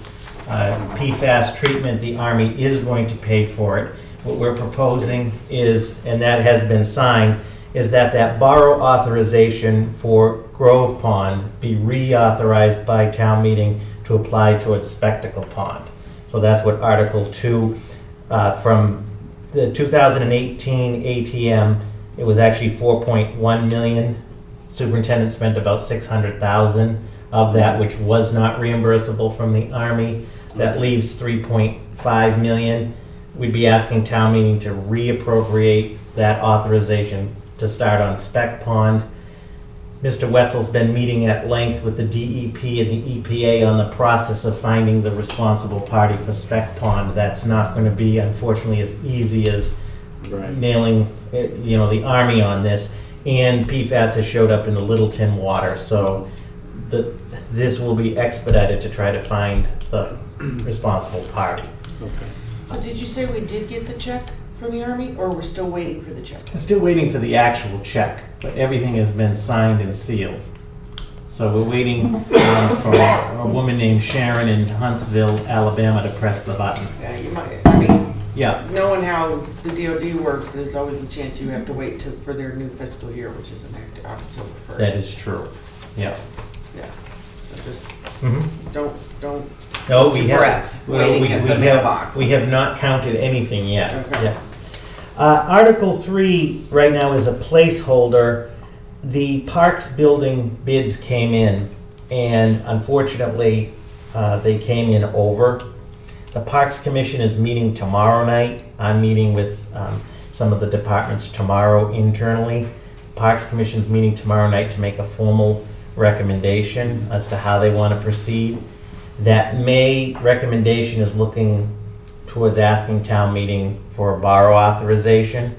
PFAS treatment. The Army is going to pay for it. What we're proposing is, and that has been signed, is that borrow authorization for Grove Pond be reauthorized by town meeting to apply towards Spectacle Pond. So that's what Article 2, from the 2018 ATM, it was actually 4.1 million. Superintendent spent about 600,000 of that, which was not reimbursable from the Army. That leaves 3.5 million. We'd be asking town meeting to reappropriate that authorization to start on Spec Pond. Mr. Wetzel's been meeting at length with the DEP and the EPA on the process of finding the responsible party for Spec Pond. That's not going to be, unfortunately, as easy as nailing, the Army on this. And PFAS has showed up in the Littleton water, so this will be expedited to try to find the responsible party. Okay. So did you say we did get the check from the Army, or we're still waiting for the check? I'm still waiting for the actual check, but everything has been signed and sealed. So we're waiting for a woman named Sharon in Huntsville, Alabama to press the button. Yeah, you might, I mean, Yeah, knowing how the DOD works, there's always a chance you have to wait for their new fiscal year, which is October 1st. that is true. Yeah. Yeah, so just Mhm. don't No, hold we your have, breath well, waiting at the mailbox. we have not counted anything yet. Okay. Yeah. Article 3 right now is a placeholder. The Parks building bids came in, and unfortunately, they came in over. The Parks Commission is meeting tomorrow night. I'm meeting with some of the departments tomorrow internally. Parks Commission's meeting tomorrow night to make a formal recommendation as to how they want to proceed. That May recommendation is looking towards asking town meeting for a borrow authorization.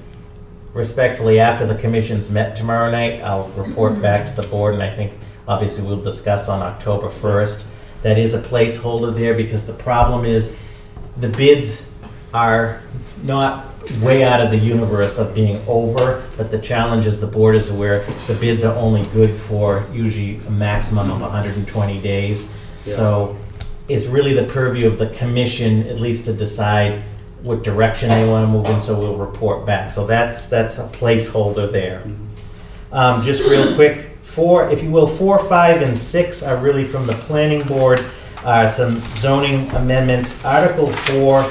Respectfully, after the commission's met tomorrow night, I'll report back to the board, and I think obviously we'll discuss on October 1st. That is a placeholder there because the problem is the bids are not way out of the universe of being over, but the challenge is the board is aware the bids are only good for usually a maximum of 120 days. Yeah. So it's really the purview of the commission, at least to decide what direction they want to move in, so we'll report back. So that's a placeholder there. Just real quick, 4, 5, and 6 are really from the planning board, some zoning amendments. Article 4,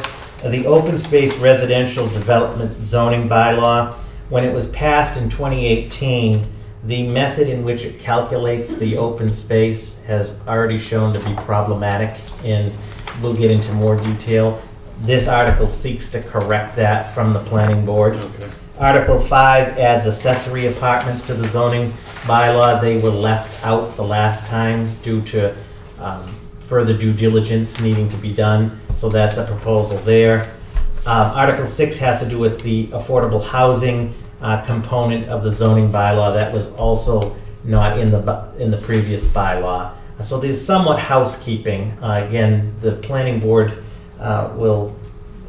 the open space residential development zoning bylaw, when it was passed in 2018, the method in which it calculates the open space has already shown to be problematic, and we'll get into more detail. This article seeks to correct that from the planning board. Okay. Article 5 adds accessory apartments to the zoning bylaw. They were left out the last time due to further due diligence needing to be done, so that's a proposal there. Article 6 has to do with the affordable housing component of the zoning bylaw. That was also not in the previous bylaw. So there's somewhat housekeeping. Again, the planning board will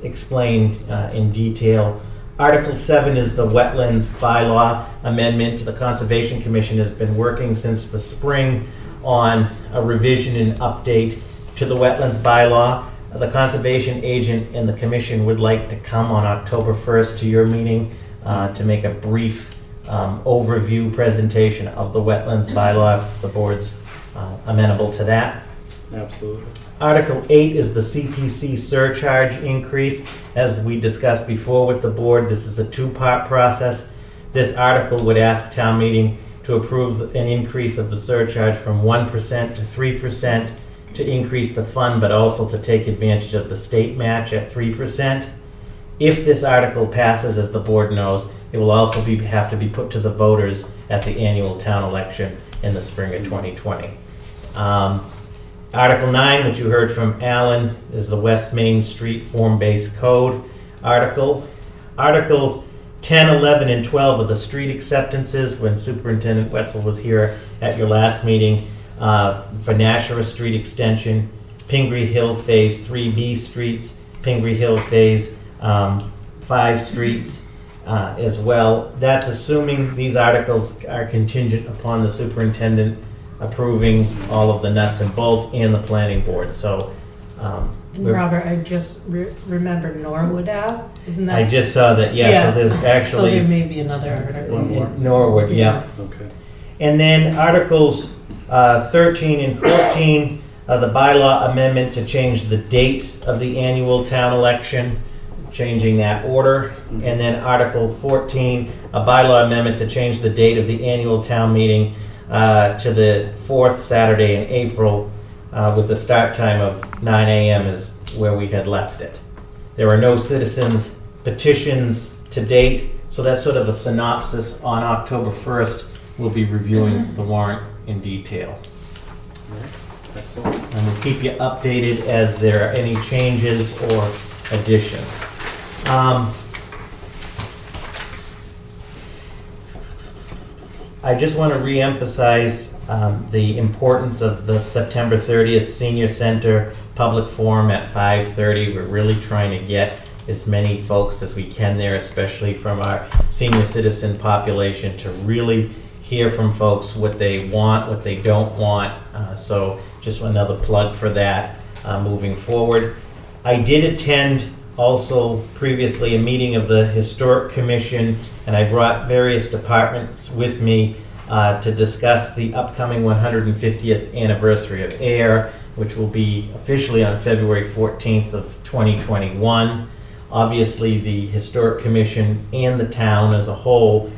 explain in detail. Article 7 is the wetlands bylaw amendment. The Conservation Commission has been working since the spring on a revision and update to the wetlands bylaw. The conservation agent and the commission would like to come on October 1st to your meeting to make a brief overview presentation of the wetlands bylaw, if the board's amenable to that. Absolutely. Article 8 is the CPC surcharge increase. As we discussed before with the board, this is a two-part process. This article would ask town meeting to approve an increase of the surcharge from 1% to 3% to increase the fund, but also to take advantage of the state match at 3%. If this article passes, as the board knows, it will also have to be put to the voters at the annual town election in the spring of 2020. Article 9, which you heard from Alan, is the West Main Street form-based code article. Articles 10, 11, and 12 are the street acceptances. When Superintendent Wetzel was here at your last meeting, for Nashua Street Extension, Pingree Hill Phase 3B streets, Pingree Hill Phase 5 streets as well. That's assuming these articles are contingent upon the superintendent approving all of the nuts and bolts and the planning board. So, And Robert, I just remembered Norwood Ave, isn't that? I just saw that, yeah, so there's So actually there may be another article. in Norwood, yeah. Okay. And then Articles 13 and 14, the bylaw amendment to change the date of the annual town election, changing that order. And then Article 14, a bylaw amendment to change the date of the annual town meeting to the fourth Saturday in April, with the start time of 9 a.m. is where we had left it. There are no citizens petitions to date, so that's sort of a synopsis. On October 1st, we'll be reviewing the warrant in detail. Excellent. And we'll keep you updated as there are any changes or additions. I just want to reemphasize the importance of the September 30th Senior Center Public Forum at 5:30. We're really trying to get as many folks as we can there, especially from our senior citizen population, to really hear from folks what they want, what they don't want. So just another plug for that moving forward. I did attend also previously a meeting of the Historic Commission, and I brought various departments with me to discuss the upcoming 150th anniversary of Ayer, which will be officially on February 14th of 2021. Obviously, the Historic Commission and the town as a whole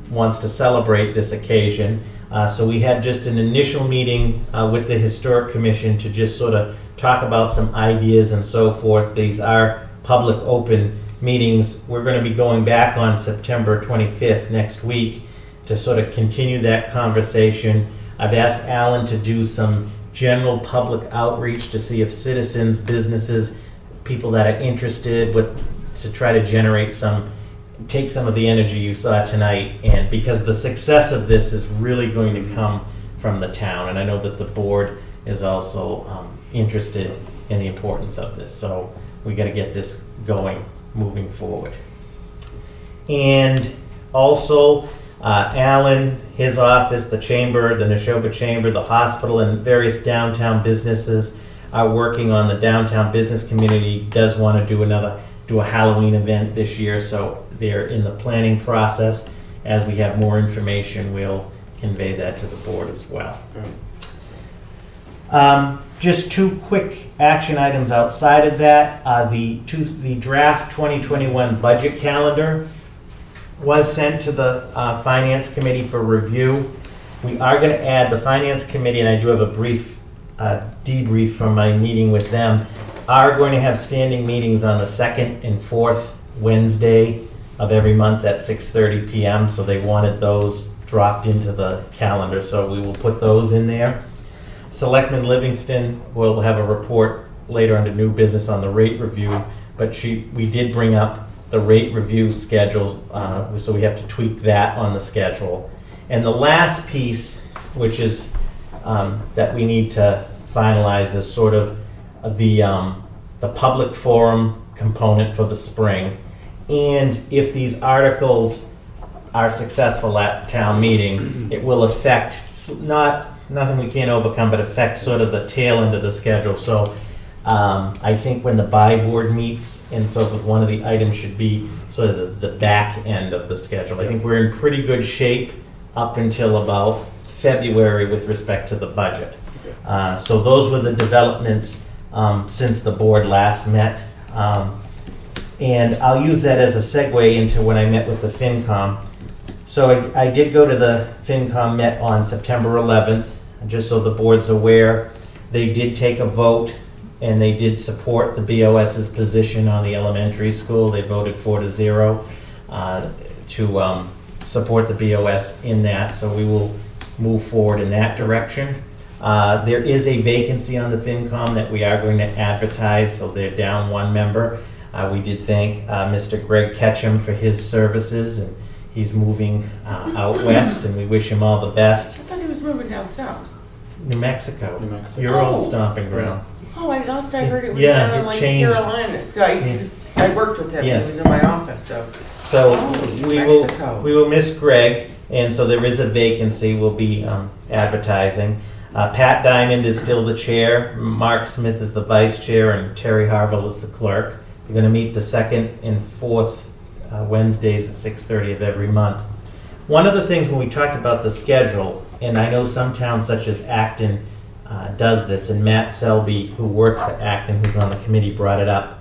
wants to celebrate this occasion. So we had just an initial meeting with the Historic Commission to just sort of talk about some ideas and so forth. These are public open meetings. We're going to be going back on September 25th next week to sort of continue that conversation. I've asked Alan to do some general public outreach to see if citizens, businesses, people that are interested, to try to generate take some of the energy you saw tonight. And because the success of this is really going to come from the town, and I know that the board is also interested in the importance of this. So we got to get this going, moving forward. And also, Alan, his office, the chamber, the Neshoba Chamber, the hospital, and various downtown businesses are working on the downtown business community. Does want to do a Halloween event this year, so they're in the planning process. As we have more information, we'll convey that to the board as well. Just two quick action items outside of that. The draft 2021 budget calendar was sent to the Finance Committee for review. We are going to add the Finance Committee, and I do have a brief debrief from my meeting with them, are going to have standing meetings on the second and fourth Wednesday of every month at 6:30 p.m. So they wanted those dropped into the calendar, so we will put those in there. Selectman Livingston will have a report later under new business on the rate review, but we did bring up the rate review schedule, so we have to tweak that on the schedule. And the last piece, which is that we need to finalize, is sort of the public forum component for the spring. And if these articles are successful at town meeting, it will affect, nothing we can't overcome, but affect sort of the tail end of the schedule. So I think when the buy board meets, and so one of the items should be sort of the back end of the schedule. I think we're in pretty good shape up until about February with respect to the budget. So those were the developments since the board last met. And I'll use that as a segue into when I met with the FinCom. So I did go to the FinCom, met on September 11th, just so the board's aware. They did take a vote, and they did support the BOS's position on the elementary school. They voted 4-0 to support the BOS in that, so we will move forward in that direction. There is a vacancy on the FinCom that we are going to advertise, so they're down one member. We did thank Mr. Greg Ketchum for his services, and he's moving out west, and we wish him all the best. I thought he was moving down south. New Mexico, New Mexico. your old stomping ground. Oh, I heard it was Yeah, down in it like changed. Carolinas. I worked with him. Yes. He was in my office, so. So Mexico. we will miss Greg, and so there is a vacancy. We'll be advertising. Pat Diamond is still the chair. Mark Smith is the vice chair, and Terry Harville is the clerk. We're going to meet the second and fourth Wednesdays at 6:30 of every month. One of the things when we talked about the schedule, and I know some towns such as Acton does this, and Matt Selby, who works for Acton, who's on the committee, brought it up.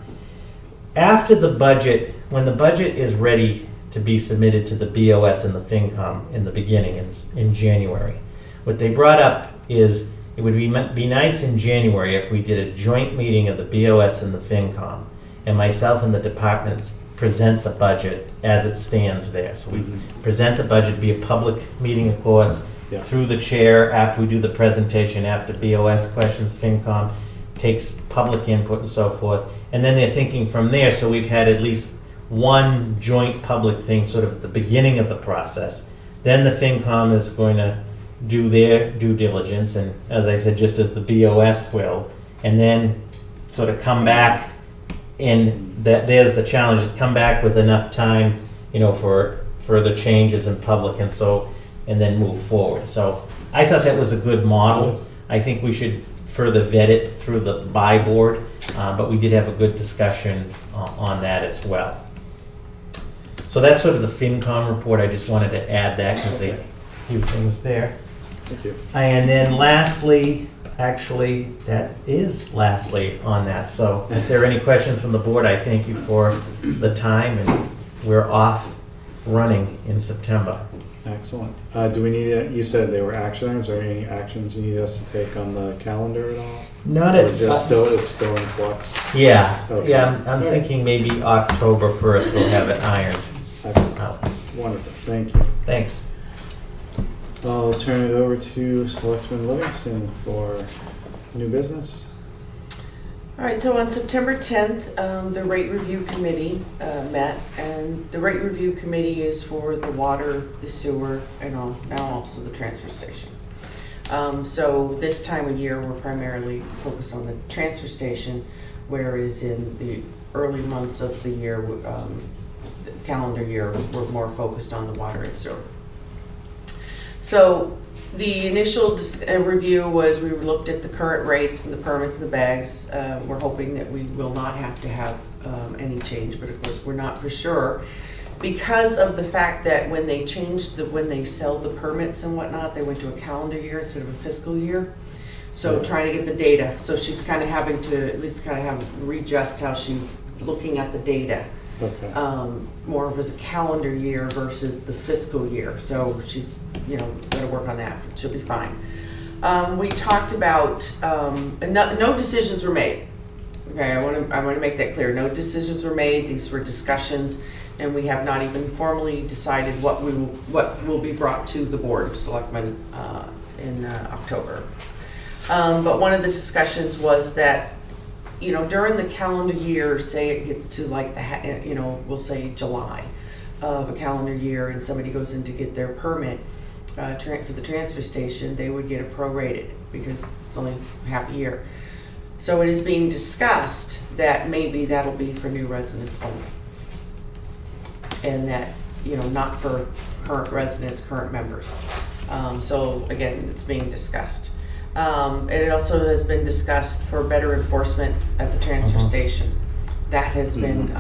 After the budget, when the budget is ready to be submitted to the BOS and the FinCom in the beginning, in January, what they brought up is it would be nice in January if we did a joint meeting of the BOS and the FinCom, and myself and the departments present the budget as it stands there. So we present the budget, be a public meeting, of course, Yeah. through the chair, after we do the presentation, after BOS questions, FinCom takes public input and so forth. And then they're thinking from there, so we've had at least one joint public thing sort of at the beginning of the process. Then the FinCom is going to do their due diligence, and as I said, just as the BOS will, and then sort of come back, and there's the challenge, is come back with enough time, for further changes in public, and then move forward. So I thought that was a good model. Yes. I think we should further vet it through the buy board, but we did have a good discussion on that as well. So that's sort of the FinCom report. I just wanted to add that because they few things there. Thank you. And then lastly, actually, that is lastly on that. So if there are any questions from the board, I thank you for the time, and we're off running in September. Excellent. Do we need, you said they were action items, or any actions you need us to take on the calendar at all? Not Or at, just it's still in flux? yeah, Okay. yeah, I'm All right. thinking maybe October 1st we'll have it ironed Excellent. out. Wonderful. Thank you. Thanks. I'll turn it over to Selectman Livingston for new business. All right, so on September 10th, the rate review committee met, and the rate review committee is for the water, the sewer, and now also the transfer station. So this time of year, we're primarily focused on the transfer station, whereas in the early months of the year, the calendar year, we're more focused on the water and sewer. So the initial review was we looked at the current rates and the permits and the bags. We're hoping that we will not have to have any change, but of course we're not for sure, because of the fact that when they changed when they sell the permits and whatnot, they went to a calendar year instead of a fiscal year. So trying to get the data. So she's kind of having to at least kind of have readjust how she's looking at the data. Okay. More of as a calendar year versus the fiscal year. So she's, got to work on that. She'll be fine. We talked about, no decisions were made. Okay, I want to make that clear. No decisions were made. These were discussions, and we have not even formally decided what will be brought to the Board of Selectmen in October. But one of the discussions was that, during the calendar year, say it gets to like we'll say July of a calendar year, and somebody goes in to get their permit for the transfer station, they would get it prorated because it's only half a year. So it is being discussed that maybe that'll be for new residents only, and that not for current residents, current members. So again, it's being discussed. It also has been discussed for better enforcement at the transfer station. That has been,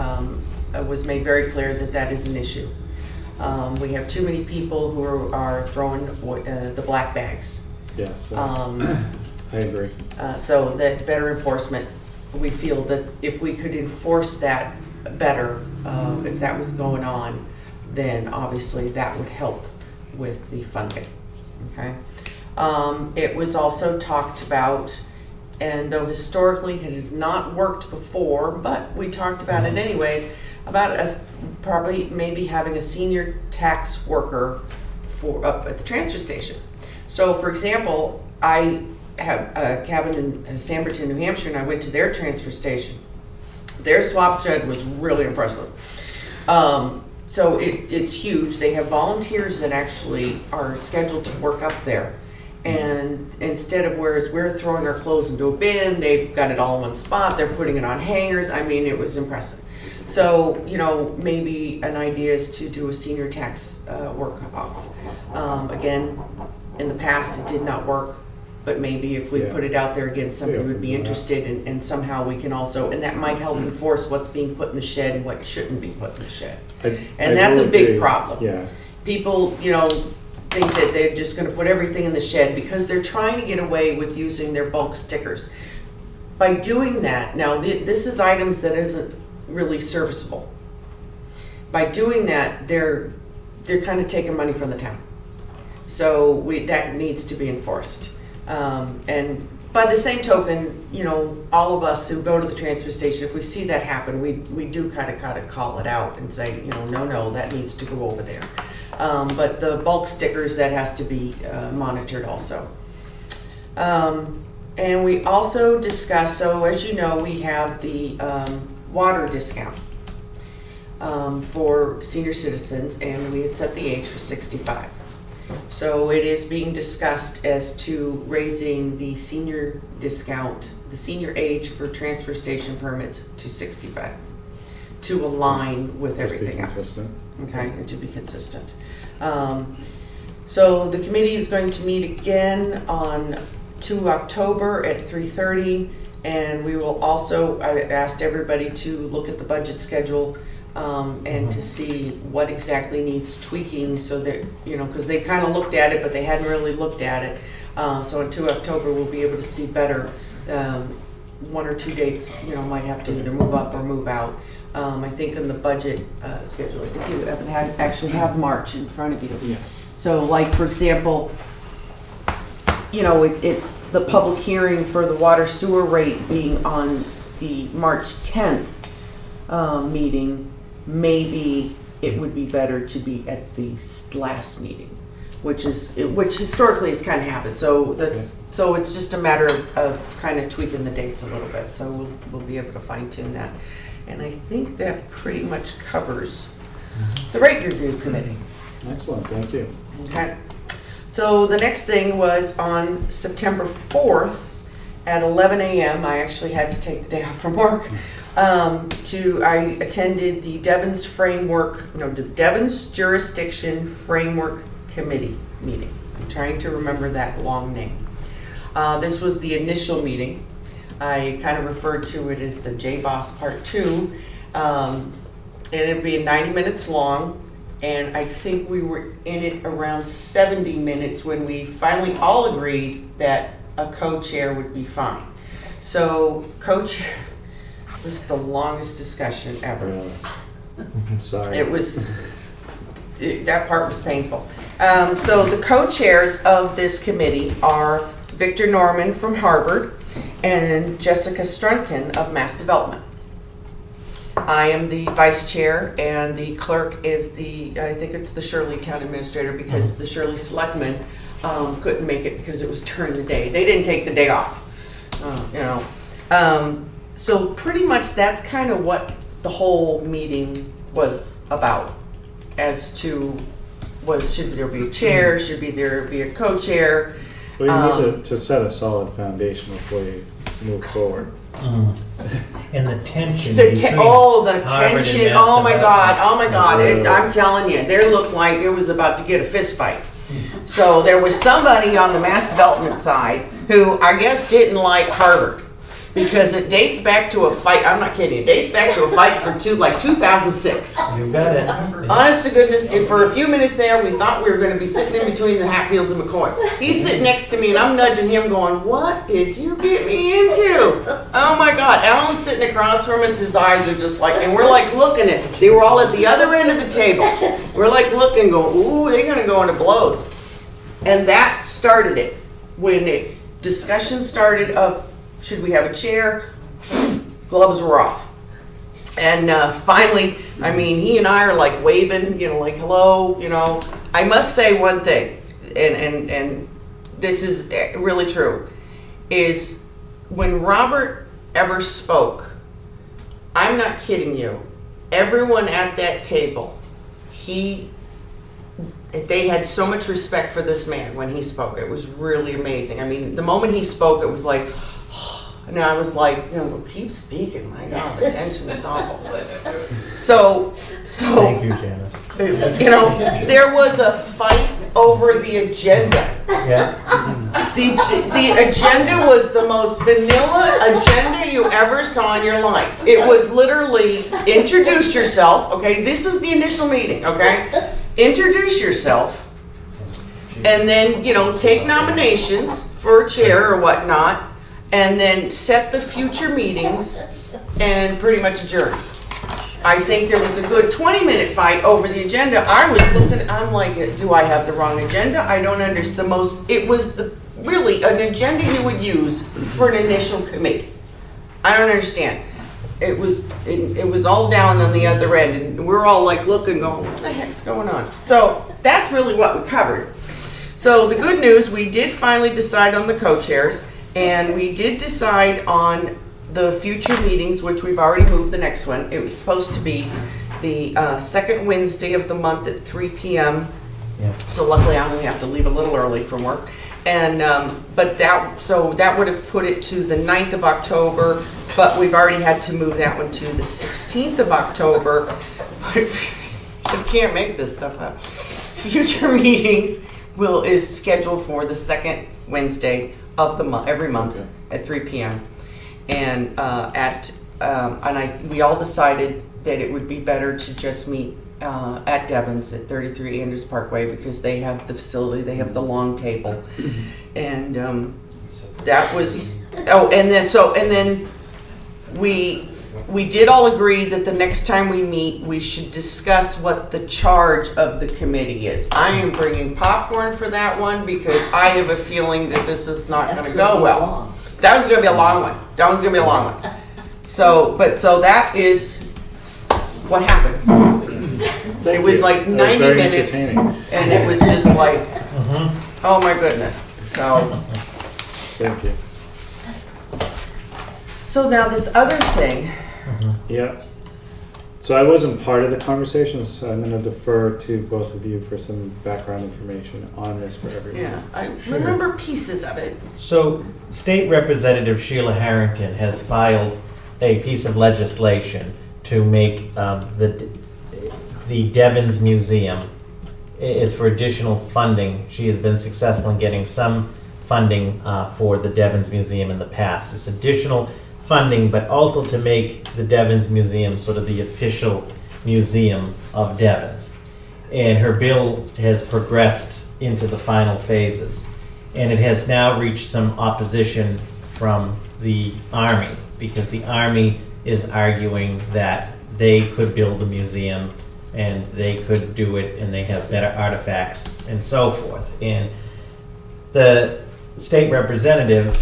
was made very clear that that is an issue. We have too many people who are throwing the black bags. Yes, I agree. So that better enforcement, we feel that if we could enforce that better, if that was going on, then obviously that would help with the funding, okay? It was also talked about, and though historically it has not worked before, but we talked about it anyways, about us probably maybe having a senior tax worker up at the transfer station. So for example, I have a cabin in Sanborn, New Hampshire, and I went to their transfer station. Their swap shed was really impressive. So it's huge. They have volunteers that actually are scheduled to work up there. And instead of whereas we're throwing our clothes into a bin, they've got it all in one spot. They're putting it on hangers. I mean, it was impressive. So, maybe an idea is to do a senior tax work off. Again, in the past, it did not work, but maybe if we put it out there again, somebody would be interested, and somehow we can also, and that might help enforce what's being put in the shed and what shouldn't be put in the shed. And that's a big problem. Yeah. People, think that they're just gonna put everything in the shed because they're trying to get away with using their bulk stickers. By doing that, now this is items that isn't really serviceable. By doing that, they're kind of taking money from the town. So that needs to be enforced. And by the same token, you know, all of us who go to the transfer station, if we see that happen, we do kind of call it out and say, you know, no, that needs to go over there. But the bulk stickers, that has to be monitored also. And we also discussed, so as you know, we have the water discount for senior citizens, and we had set the age for 65. So it is being discussed as to raising the senior discount, the senior age for transfer station permits to 65, to align with everything else. Consistent. Okay, and to be consistent. So the committee is going to meet again on 2 October at 3:30, and we will also, I asked everybody to look at the budget schedule and to see what exactly needs tweaking, so that, you know, because they kind of looked at it, but they hadn't really looked at it. So on 2 October, we'll be able to see better. 1 or 2 dates, you know, might have to either move up or move out. I think in the budget schedule, I think you actually have March in front of you. Yes. So like, for example, you know, it's the public hearing for the water sewer rate being on the March 10th meeting. Maybe it would be better to be at the last meeting, which historically has kind of happened. So so it's just a matter of kind of tweaking the dates a little bit. So we'll be able to fine tune that. And I think that pretty much covers the rate review committee. Excellent, thank you. Okay. So the next thing was on September 4th at 11 a.m. I actually had to take the day off from work. I attended the Devon's Jurisdiction Framework Committee meeting. I'm trying to remember that long name. This was the initial meeting. I kind of referred to it as the J-Boss Part 2. And it'd be 90 minutes long. And I think we were in it around 70 minutes when we finally all agreed that a co-chair would be fine. So co-chair was the longest discussion ever. Really? Sorry. It was, that part was painful. So the co-chairs of this committee are Victor Norman from Harvard and Jessica Strunken of Mass Development. I am the vice chair, and the clerk is I think it's the Shirley Town Administrator, because the Shirley Selectmen couldn't make it because it was during the day. They didn't take the day off, you know. So pretty much that's kind of what the whole meeting was about, as to should there be a chair, should there be a co-chair. Well, you need to set a solid foundation before you move forward. And the tension. The between tension! Harvard Oh my and God! I'm telling you, they looked like it was about to get a fist fight. So there was somebody on the Mass Development side who I guess didn't like Harvard, because it dates back to a fight. I'm not kidding. It dates back to a fight for 2006. You got it. Honest to goodness, for a few minutes there, we thought we were going to be sitting in between the Hatfields and McCoys. He's sitting next to me, and I'm nudging him going, what did you get me into? Oh my God. Alan's sitting across from us. His eyes are just like, and we're like looking at, they were all at the other end of the table. We're like looking, going, ooh, they're going to go into blows. And that started it. When discussion started of, should we have a chair? Gloves were off. And finally, I mean, he and I are like waving, you know, like, hello, you know. I must say one thing, and this is really true, is when Robert ever spoke, I'm not kidding you, everyone at that table, they had so much respect for this man when he spoke. It was really amazing. I mean, the moment he spoke, it was like, and I was like, you know, keep speaking. My God, the tension is awful. So. Thank you, Janice. You know, there was a fight over the agenda. Yeah. The agenda was the most vanilla agenda you ever saw in your life. It was literally, introduce yourself, okay? This is the initial meeting, okay? Introduce yourself. and then, you know, take nominations for a chair or whatnot, and then set the future meetings and pretty much adjourn. I think there was a good 20-minute fight over the agenda. I was looking, I'm like, do I have the wrong agenda? I don't understand. It was really an agenda you would use for an initial committee. I don't understand. It was all down on the other end, and we're all like looking, going, what the heck's going on? So that's really what we covered. So the good news, we did finally decide on the co-chairs, and we did decide on the future meetings, which we've already moved the next one. It was supposed to be the second Wednesday of the month at 3 p.m. Yeah. So luckily I only have to leave a little early from work. And, but that would have put it to the 9th of October, but we've already had to move that one to the 16th of October. I can't make this stuff up. Future meetings is scheduled for the second Wednesday of the month, every month at 3 p.m. And we all decided that it would be better to just meet at Devon's at 33 Andrews Parkway, because they have the facility, they have the long table. And that was, and then we did all agree that the next time we meet, we should discuss what the charge of the committee is. I am bringing popcorn for that one, because I have a feeling that this is not going to go well. That one's going to be a long one. So that is what happened. It was like 90 minutes, and it was just like, oh my goodness. So, Thank you. So now this other thing. Yeah. So I wasn't part of the conversation, so I'm going to defer to both of you for some background information on this for everyone. Yeah, I remember pieces of it. So, State Representative Sheila Harrington has filed a piece of legislation to make the Devon's Museum is for additional funding. She has been successful in getting some funding for the Devon's Museum in the past. It's additional funding, but also to make the Devon's Museum sort of the official museum of Devon's. And her bill has progressed into the final phases. And it has now reached some opposition from the Army, because the Army is arguing that they could build the museum and they could do it and they have better artifacts and so forth. And the state representative,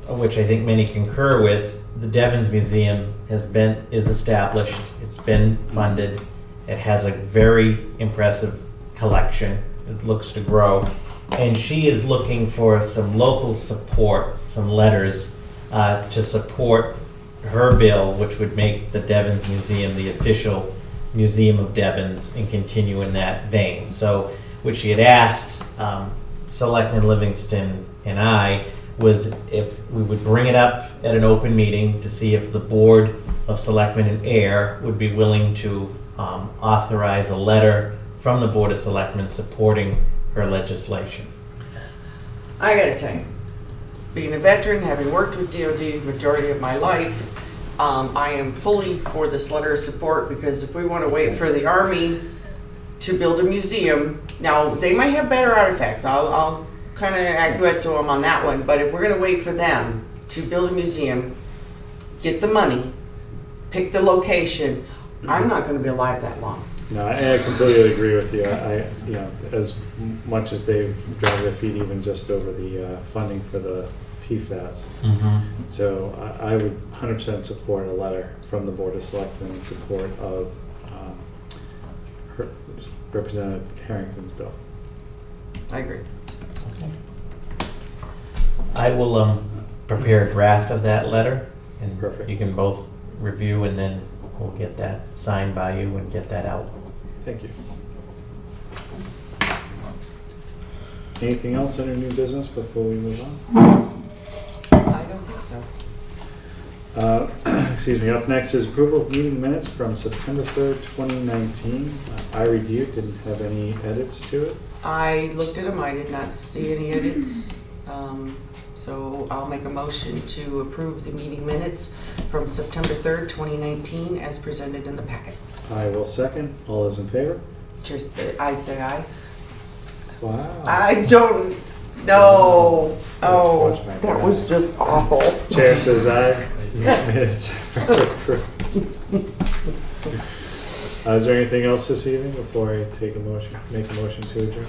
which I think many concur with, the Devon's Museum is established, it's been funded, it has a very impressive collection, it looks to grow, and she is looking for some local support, some letters to support her bill, which would make the Devon's Museum the official museum of Devon's and continue in that vein. So what she had asked Selectman Livingston and I was if we would bring it up at an open meeting to see if the Board of Selectmen and Ayer would be willing to authorize a letter from the Board of Selectmen supporting her legislation. I gotta tell you, being a veteran, having worked with DOD the majority of my life, I am fully for this letter of support, because if we want to wait for the Army to build a museum, now they might have better artifacts, I'll kind of acquiesce to them on that one, but if we're going to wait for them to build a museum, get the money, pick the location, I'm not going to be alive that long. No, I completely agree with you. As much as they've dragged their feet even just over the funding for the PFAS. So I would 100% support a letter from the Board of Selectmen in support of Representative Harrington's bill. I agree. Okay. I will prepare a draft of that letter, and Perfect. you can both review, and then we'll get that signed by you and get that out. Thank you. Anything else under new business before we move on? I don't think so. Excuse me. Up next is approval of meeting minutes from September 3rd, 2019. I reviewed, didn't have any edits to it. I looked at them, I did not see any edits, so I'll make a motion to approve the meeting minutes from September 3rd, 2019 as presented in the packet. I will second. All those in favor? Cheers. I say aye. Wow. I don't know. Oh, that was just awful. Chair says aye. Minutes are approved. Is there anything else this evening before I make a motion to adjourn?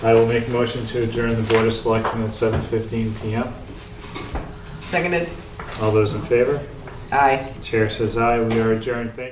I will make a motion to adjourn the Board of Selectmen at 7:15 PM. Seconded. All those in favor? Aye. Chair says aye. We are adjourned. Thank you.